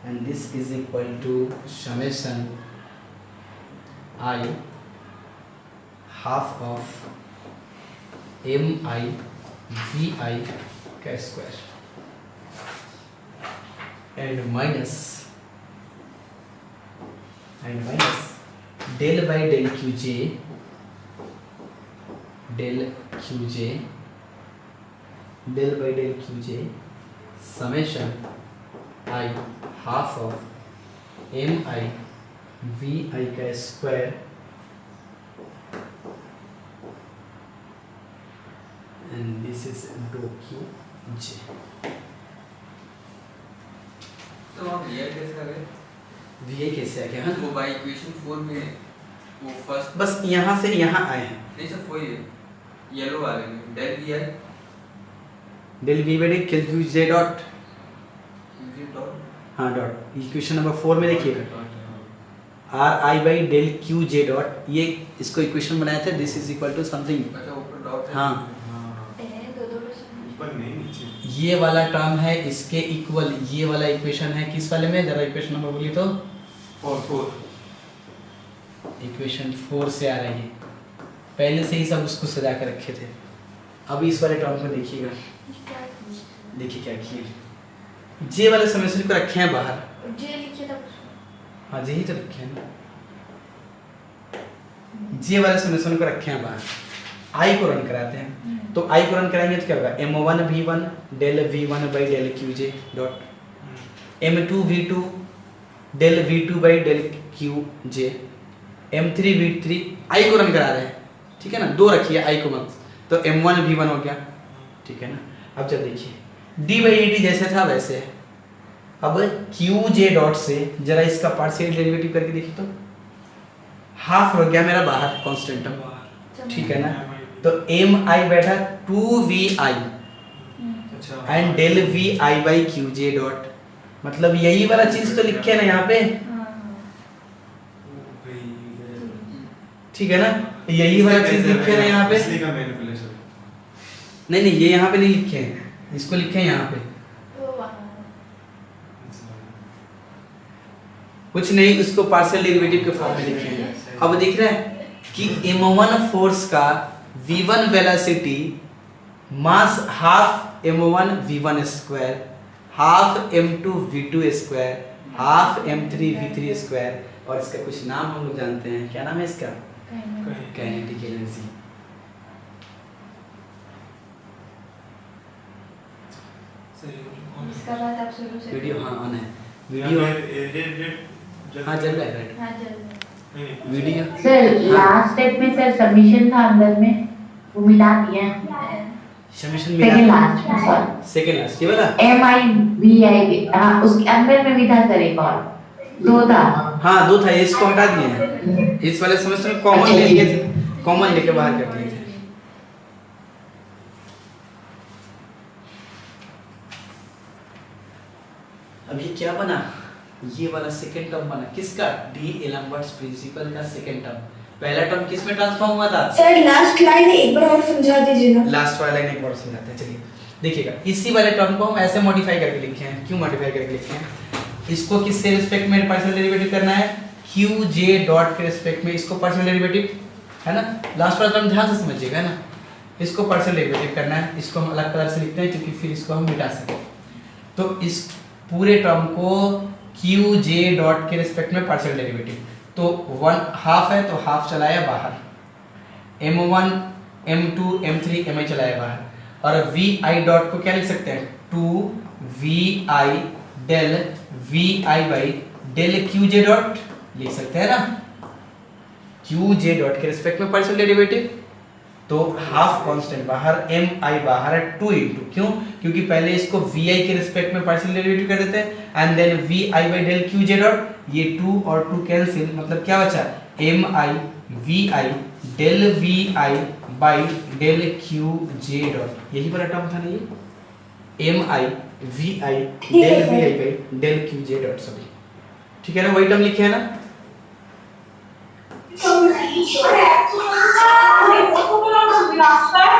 and this is equal to summation I half of M I V I का square and minus del by del Q J del by del Q J summation I half of M I V I का square and this is dough Q जे। तो आप ये कैसे करें? वी आई कैसे आ गया? वो बाई इक्वेशन 4 में वो फर्स्ट बस यहाँ से यहाँ आए हैं। नहीं सर वही है येलो वाले में del we I del V by del Q J dot, U G dot हाँ डॉट, इक्वेशन नंबर 4 में देखिए R I by del Q J dot, ये इसको इक्वेशन बनाया था, this is equal to something, अच्छा ऊपर डॉट है। हाँ ऊपर नहीं नीचे। ये वाला टर्म है इसके इक्वल, ये वाला इक्वेशन है किस वाले में, जरा इक्वेशन नंबर बोलिए तो। 4 इक्वेशन 4 से आ रही है, पहले से ही सब उसको सजा कर रखे थे। अब इस वाले टर्म को देखिएगा, देखिए क्या किए, जे वाले समेशन को रखे हैं बाहर, जे लिखे था हाँ यही तो रखे हैं ना, जे वाले समेशन को रखे हैं बाहर, आई को रन कराते हैं। तो आई को रन कराएंगे तो क्या होगा, m1 v1 del v1 by del Q J dot, m2 v2 del v2 by del Q J, m3 v3, I को रन करा रहे हैं, ठीक है ना, दो रखिए आई को मत, तो m1 v1 हो गया, ठीक है ना। अब जब देखिए डी बाई डी जैसे था वैसे है, अब क्यू जे डॉट से जरा इसका पार्शियल डेरिवेटिव करके देखिए तो हाफ हो गया मेरा बाहर कांस्टेंट टर्म, ठीक है ना। तो एम आई बैठा 2vi अच्छा and del we I by Q J dot, मतलब यही वाला चीज तो लिखे है ना यहाँ पे, ठीक है ना, यही वाला चीज लिखे है ना यहाँ पे, इसलिए का मैनिपुलेशन। नहीं नहीं ये यहाँ पे नहीं लिखे हैं, इसको लिखे हैं यहाँ पे, कुछ नहीं, उसको पार्शियल डेरिवेटिव के फॉर्म में लिखे हैं। अब दिख रहा है कि m1 फोर्स का v1 velocity mass half m1 v1 square, half m2 v2 square, half m3 v3 square, और इसका कुछ नाम हम लोग जानते हैं, क्या नाम है इसका, काइनेटिक एनर्जी। इसका बाद आप शुरू से वीडियो हाँ ऑन है, वीडियो हाँ चल रहा है, राइट हाँ जल्दी वीडियो। सर लास्ट स्टेप में सर सबमिशन था अंदर में, वो मिला दिया है सबमिशन सेकंड मिला, लास्ट में सर, सेकंड लास्ट ये वाला, MIVI, हाँ उसके अंदर में भी था सर एक और, दो था। हाँ दो था, इसको हटा दिए हैं, इस वाले सेमेस्टर में कॉमन ले लिए थे, कॉमन लेके बाहर कर दिए थे। अब ये क्या बना, ये वाला सेकंड टर्म बना, किसका, डी एलम्बर्ट्स प्रिंसिपल का सेकंड टर्म। पहला टर्म किस में ट्रांसफॉर्म हुआ था, सर लास्ट लाइन एक बार और समझा दीजिए ना। लास्ट वाला लाइन एक बार समझाते हैं, चलिए देखिएगा। इसी वाले टर्म को हम ऐसे मॉडिफाई करके लिखे हैं, क्यों मॉडिफाई करके लिखे हैं, इसको किससे रिस्पेक्ट में पार्शियल डेरिवेटिव करना है, क्यू जे डॉट के रिस्पेक्ट में इसको पार्शियल डेरिवेटिव, है ना, लास्ट वाला टर्म ध्यान से समझिएगा ना, इसको पार्शियल डेरिवेटिव करना है, इसको हम अलग कलर से लिखते हैं क्योंकि फिर इसको हम मिटा सकें। तो इस पूरे टर्म को क्यू जे डॉट के रिस्पेक्ट में पार्शियल डेरिवेटिव, तो 1 हाफ है तो हाफ चलाया बाहर, m1 m2 m3 mi चलाया बाहर, और vi डॉट को क्या लिख सकते हैं, 2vi del vi by del qj dot लिख सकते हैं ना, qj डॉट के रिस्पेक्ट में पार्शियल डेरिवेटिव, तो हाफ कांस्टेंट बाहर, mi बाहर है 2 इंटू, क्यों, क्योंकि पहले इसको vi के रिस्पेक्ट में पार्शियल डेरिवेटिव कर देते हैं, and then vi by del qj dot, ये 2 और 2 कैंसिल, मतलब क्या बचा, mi vi del vi by del qj dot, यही वाला टर्म था ना ये, mi vi del vi by del qj dot, sorry ठीक है ना, वही टर्म लिखे है ना।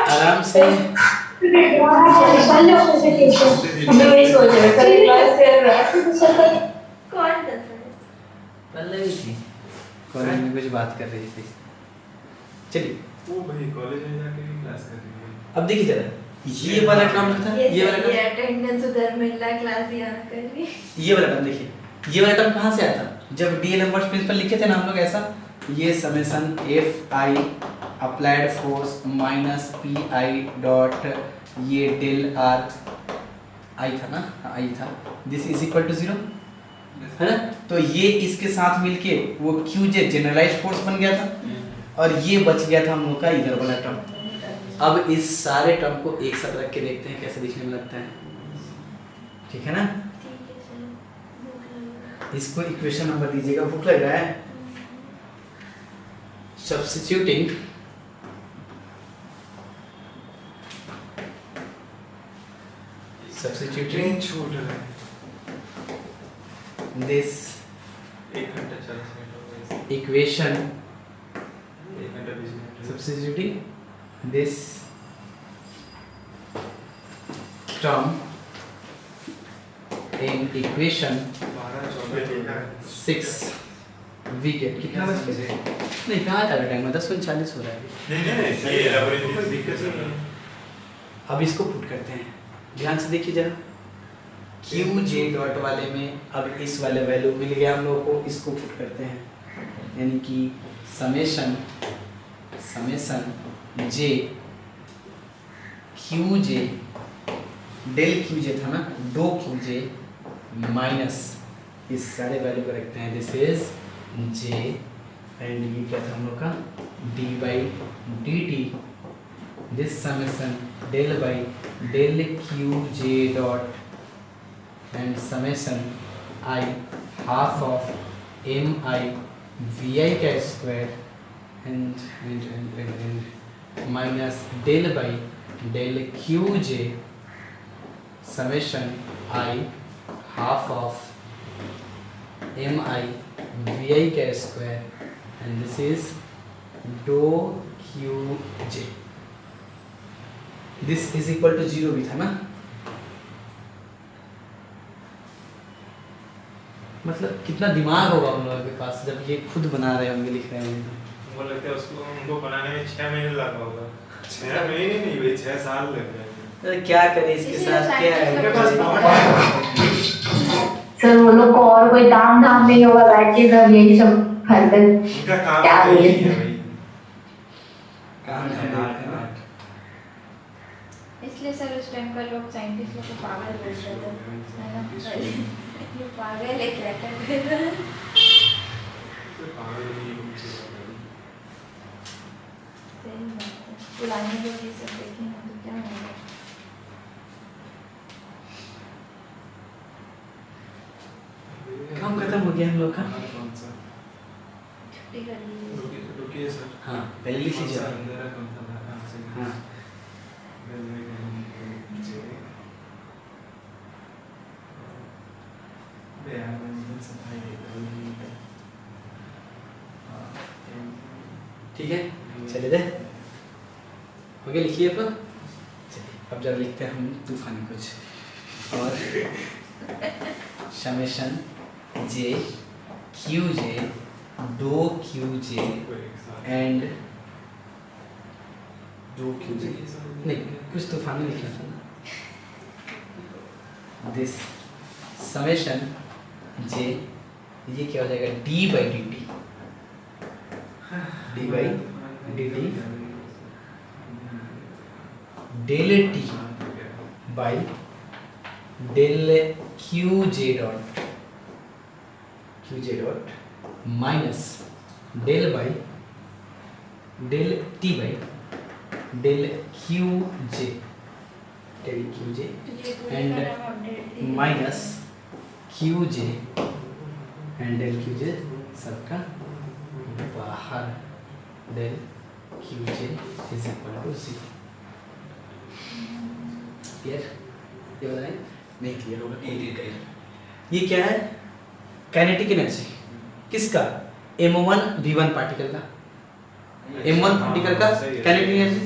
आराम से कौन था सर? पल्लवी थी, कॉलेज में कुछ बात कर रही थी। चलिए वो भाई कॉलेज में जाके भी क्लास कर रही है। अब देखिए जरा, ये वाला टर्म था, ये वाला ये अटेंडेंस उधर मिल रहा, क्लास यहाँ कर रही। ये वाला टर्म देखिए, ये वाला टर्म कहाँ से आया था? जब डीएल नंबर्स प्रिंसिपल लिखे थे ना हम लोग ऐसा, ये summation F I applied force minus P I dot ये डेल आर आई था ना, आई था, दिस इज इक्वल टू 0 है ना। तो ये इसके साथ मिलके वो क्यू जे जनरलाइज्ड फोर्स बन गया था, और ये बच गया था हम लोग का इधर वाला टर्म। अब इस सारे टर्म को एक साथ रख के देखते हैं कैसे दिखने में लगता है, ठीक है ना। ठीक है सर, भूख लग रहा इसको इक्वेशन नंबर दीजिएगा, भूख लग रहा है। सब्स्टिट्यूटिंग ट्रेन छूट रहा है। दिस 1 घंटा 40 मिनट हो गए। इक्वेशन, 1 घंटा 20 minute. substituting this term in equation 6 we get कितना बच गया? नहीं कहाँ था टाइम में, 10:39 हो रहा है अभी। नहीं ये लैबोरेटरी दिक्कत नहीं है। अब इसको पुट करते हैं, ध्यान से देखिए जरा। क्यू जे डॉट वाले में अब इस वाले वैल्यू मिल गया हम लोगों को, इसको पुट करते हैं, यानी कि समेशन जे क्यू जे डेल क्यू जे था ना, दो क्यू जे माइनस इस सारे वैल्यू को रखते हैं, दिस इज जे एंड ये क्या था हम लोग का D by D T, this summation del by del Q J dot and summation I half of M I V I का square and minus del by del qj summation I half of mi vi का square and this is dou qj, this is equal to 0 भी था ना। मतलब कितना दिमाग होगा उन लोगों के पास जब ये खुद बना रहे होंगे, लिख रहे होंगे। वो लगता है उसको उनको बनाने में 6 महीने लगा होगा। 6 महीने नहीं भाई, 6 साल लग गए। तो क्या करें इसके साथ, क्या है उनके पास बहुत सर वो लोग को और कोई काम धाम नहीं होगा, बैठ के सब यही सब हरकत उनका काम क्या तो यही बोले? है भाई। काम है। इसलिए सर उस टाइम का लोग साइंटिस्ट लोग को पागल बोलते थे, है ना। ये पागल है, क्या कर रहे हैं। सही बात है, पुराने लोग ये सब देखेंगे तो क्या होगा। काम खत्म हो गया हम लोग का। कौन सा? छुट्टी कर लीजिए। रुकिए सर। हाँ पहले लिख लीजिए। अंधेरा कौन सा था? हाँ, सही। हाँ ठीक है, चले दे हो गया, लिखिए अपना। चलिए अब जरा लिखते हैं हम तूफानी कुछ, और समेशन जे क्यू जे दो क्यू जे एंड दो क्यू जे, नहीं कुछ तूफानी लिखना था ना, दिस समेशन जे, ये क्या हो जाएगा D by D T, D by D T del T by del Q J dot minus del by del T by del Q J and minus Q J and del Q J सबका बाहर, del Q J is equal to 0। Clear? ये बताएं नहीं क्लियर होगा, ये क्या है काइनेटिक एनर्जी किसका, m1 v1 पार्टिकल का, m1 पार्टिकल का काइनेटिक एनर्जी,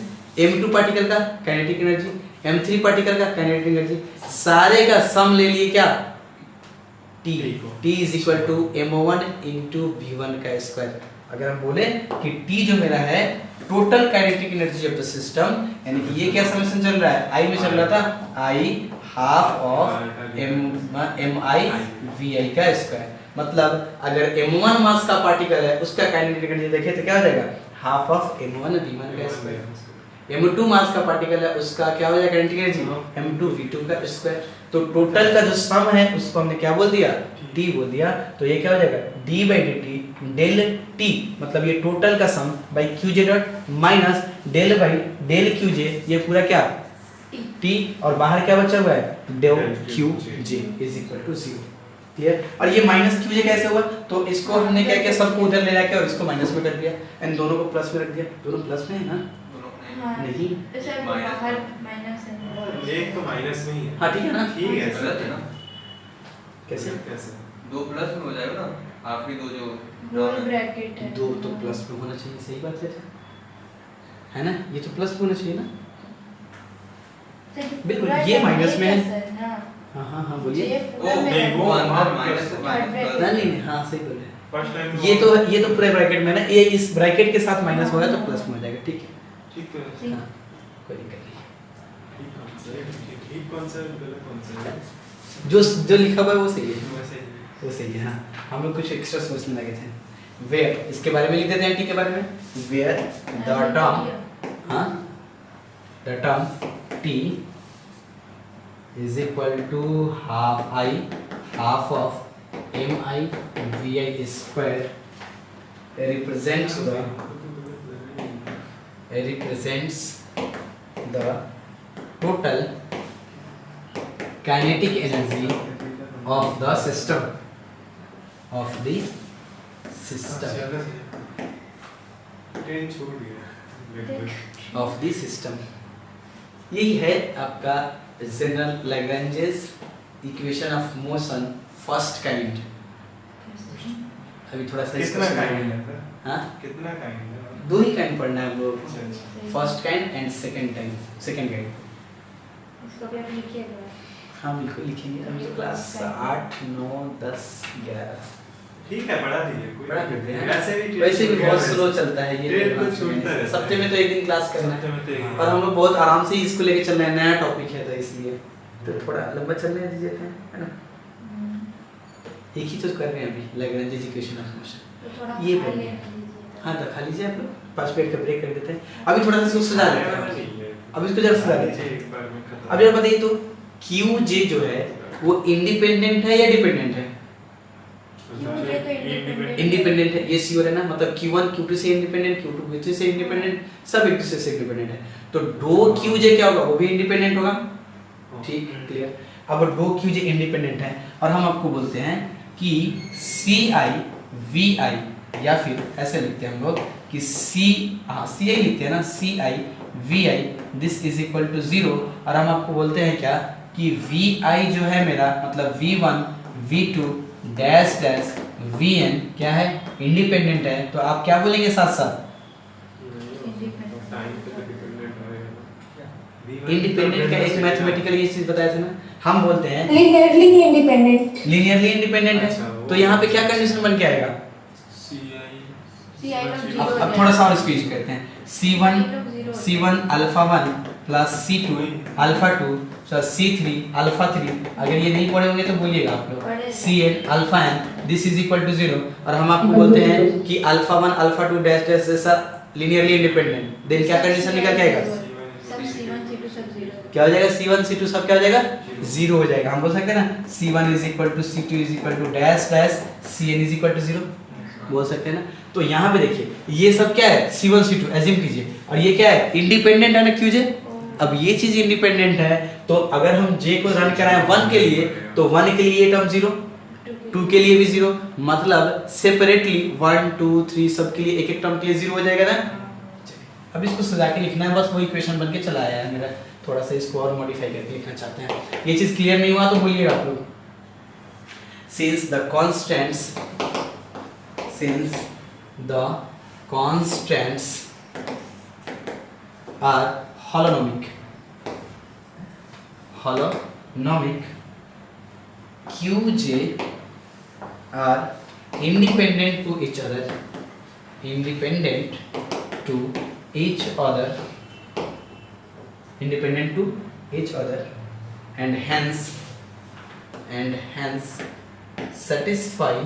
m2 पार्टिकल का काइनेटिक एनर्जी, m3 पार्टिकल का काइनेटिक एनर्जी, सारे का सम ले लिए क्या T is equal to m1 into v1 का स्क्वायर। अगर हम बोले कि T जो मेरा है total kinetic energy of the system, यानी कि ये क्या समेशन चल रहा है, I में चल रहा था, I half of mi vi का स्क्वायर। मतलब अगर m1 मास का पार्टिकल है उसका काइनेटिक एनर्जी देखें तो क्या हो जाएगा, हाफ ऑफ m1 v1 का स्क्वायर। m2 मास का पार्टिकल है उसका क्या हो जाएगा काइनेटिक एनर्जी, m2 v2 का स्क्वायर। तो टोटल का जो सम है उसको हमने क्या बोल दिया, T बोल दिया। तो ये क्या हो जाएगा d by dt del T, मतलब ये टोटल का sum by qj dot minus del by del qj, ये पूरा क्या T, और बाहर क्या बचा हुआ है del qj is equal to 0। Clear. और ये माइनस qj कैसे हुआ, तो इसको हमने क्या किया, सबको उधर ले जाके और इसको माइनस में कर दिया एंड दोनों को प्लस में रख दिया। दोनों प्लस में है ना, हाँ, नहीं सर बाहर माइनस है, एक तो माइनस में ही है। हाँ ठीक है ना, ठीक है गलत है ना, कैसे कैसे 2 प्लस में हो जाएगा ना, आखिरी 2 जो डबल ब्रैकेट है, दो तो प्लस में होना चाहिए, सही बात है ना, ये तो प्लस में होना चाहिए ना। सर, बिल्कुल, पूरा ये टर्म माइनस में है। एक सर ना, हाँ बोलिए। ये पूरा ओ, मेरा- वो अंदर माइनस ब्रैकेट। नहीं हाँ सही बोल रहे हैं। फर्स्ट टाइम ये तो पूरे ब्रैकेट में ना, ये इस ब्रैकेट के साथ माइनस होगा तो प्लस में हो जाएगा, ठीक है। ठीक है। ठीक। हाँ, कोई दिक्कत नहीं। ठीक कौन सा है, गलत कौन सा है? जो लिखा हुआ है वो सही है, वैसे ही। वो सही है। हाँ हम लोग कुछ एक्स्ट्रा सोचने लगे थे। वेयर, इसके बारे में लिख देते हैं टी के बारे में। वेयर द टर्म, हाँ the term T is equal to half I half of M I V I square represents the total kinetic energy of the system train छोड़ दिया। of the system। यही है आपका general Lagrange's equation of motion first kind. अभी थोड़ा सा कितना इसको काइंड है? हाँ कितना काइंड है? दो ही काइंड पढ़ना है हम लोग, अच्छा, अच्छा। First kind and second kind. इसको भी आप लिखिएगा। हाँ बिल्कुल लिखेंगे, अभी तो क्लास 8 9 10 11 ठीक है, पढ़ा दीजिए, कोई पढ़ा देते हैं। वैसे वैसे भी बहुत स्लो चलता है ये ट्रेन तो छूटता रहता है। सप्ताह में तो एक दिन क्लास करना सप्ताह में तो एक है, दिन। और हम लोग बहुत आराम से ही इसको लेके चल रहे हैं, नया टॉपिक है तो इसलिए तो थोड़ा लंबा चलने दीजिए, है ना। एक ही तो कर रहे हैं अभी, लैग्रेंज इक्वेशन ऑफ मोशन। तो थोड़ा ये खा बढ़िया। लीजिए। हाँ तो खा लीजिए आप लोग, 5 मिनट का ब्रेक कर देते हैं। अभी थोड़ा सा इसको सजा लेते हैं, अब इसको जरा सजा लेते हैं। एक बार में खत्म। अब यार बताइए तो QJ जो है वो इंडिपेंडेंट है या डिपेंडेंट है? इंडिपेंडेंट है, ये श्योर है ना। मतलब Q1 Q2 से इंडिपेंडेंट, Q2 Q3 से इंडिपेंडेंट, सब एक दूसरे से इंडिपेंडेंट है। तो dou QJ क्या होगा, वो भी इंडिपेंडेंट होगा, ठीक क्लियर। अब dou QJ इंडिपेंडेंट है और हम आपको बोलते हैं कि CI VI, या फिर ऐसे लिखते हैं हम लोग कि CI लिखते हैं ना, CI VI this is equal to 0, और हम आपको बोलते हैं क्या कि VI जो है मेरा मतलब V1 V2 dash dash Vn क्या है, इंडिपेंडेंट है। तो आप क्या बोलेंगे साथ साथ, इंडिपेंडेंट का एक मैथमेटिकल ये चीज बताया था ना, हम बोलते हैं Linearly independent. लीनियरली इंडिपेंडेंट अच्छा, है। वो- तो यहाँ पे क्या कंडीशन बन के आएगा, CI लोग जीरो अब हो थोड़ा सा और जाएगा। इसको यूज करते हैं। C1 alpha 1 plus C2 alpha 2 C3 alpha 3, अगर ये नहीं पढ़े होंगे तो बोलिएगा आप लोग, पढ़े। Cn alpha n this is equal to 0, और हम आपको बोलते हैं कि अल्फा 1 अल्फा 2 डैश डैश जैसा लीनियरली इंडिपेंडेंट। देन क्या कंडीशन निकल के आएगा, सब C1 C2 सब जीरो। क्या हो जाएगा, C1 C2 सब क्या हो जाएगा, 0 हो जाएगा। हम बोल सकते हैं ना C1 is equal to C2 is equal to dash dash Cn is equal to 0, बोल सकते हैं ना। तो यहाँ पे देखिए ये सब क्या है, C1 C2 एज्यूम कीजिए, और ये क्या है, इंडिपेंडेंट है ना QJ। अब ये चीज इंडिपेंडेंट है तो अगर हम J को रन कराएं 1 के लिए तो 1 के लिए ये टर्म 0, 2 के लिए भी 0, मतलब सेपरेटली 1 2 3 सब के लिए एक एक टर्म के लिए 0 हो जाएगा ना। अब इसको सजा के लिखना है, बस वही इक्वेशन बन के चला आया है मेरा, थोड़ा सा इसको और मॉडिफाई करके लिखना चाहते हैं। ये चीज क्लियर नहीं हुआ तो बोलिएगा आप लोग। Since the constants are holonomic. Holonomic. Qj are independent to each other. Independent to each other. Independent to each other, and hence satisfy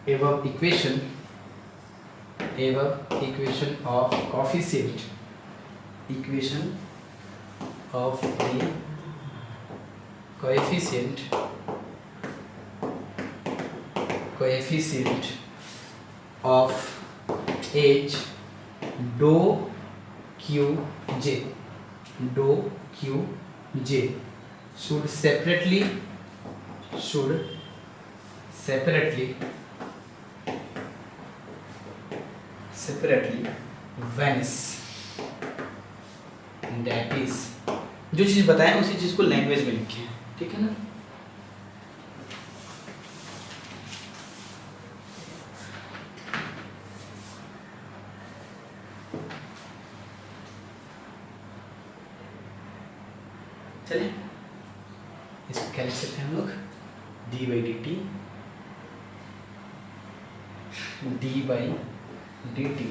above equation of coefficient of H dou Qj should separately vanish. That is, जो चीज बताएं उसी चीज को लैंग्वेज में लिखें, ठीक है ना? चलिए इसको क्या लिख सकते हैं हम लोग? D by D T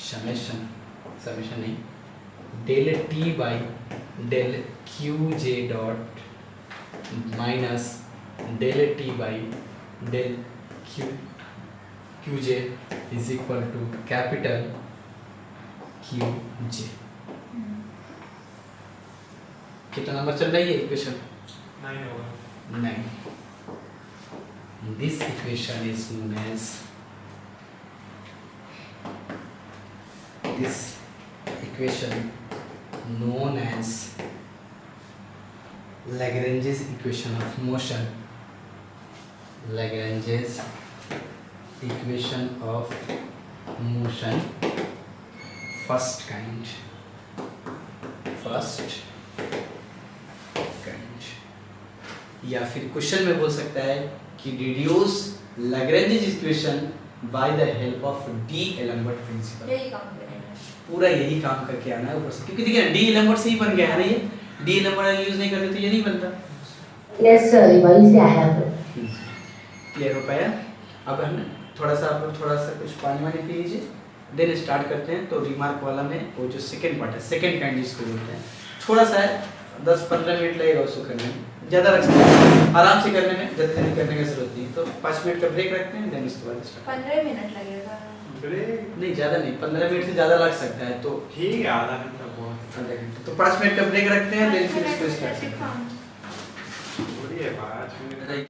summation नहीं, del T by del Q J dot minus del T by del Q J is equal to capital Q J. कितना नंबर चल रही है इक्वेशन? 9 होगा. 9. This equation is known as Lagrange's equation of motion. Lagrange's equation of motion, first kind. या फिर क्वेश्चन में बोल सकता है कि deduce Lagrange's equation by the help of d'Alembert principle. यही काम करेंगे, पूरा यही काम करके आना है ऊपर से, क्योंकि देखिए डी एलम्बर्ट से ही बन गया है ना ये. डी एलम्बर्ट यूज नहीं करते तो ये नहीं बनता. Yes, sir. वही से आया है. क्लियर हो पाया? अब हम थोड़ा सा कुछ पानी पी लीजिए, देन स्टार्ट करते हैं. तो रिमार्क वाला में वो जो सेकंड पार्ट है, सेकंड काइंड जिसको बोलते हैं, थोड़ा सा 10-15 मिनट लगेगा उसको करने में, ज़्यादा रख सकते हैं आराम से करने में, ज़्यादा देर करने की जरूरत नहीं. तो 5 मिनट का ब्रेक रखते हैं, देन उसके बाद स्टार्ट. 15 मिनट लगेगा. ब्रेक नहीं ज़्यादा नहीं, 15 मिनट से ज़्यादा लग सकता है. तो ठीक है, आधा घंटा बहुत. आधा घंटा, तो 5 मिनट का ब्रेक रखते हैं, देन फिर इसको स्टार्ट. सिखाऊं. थोड़ी है 5 मिनट.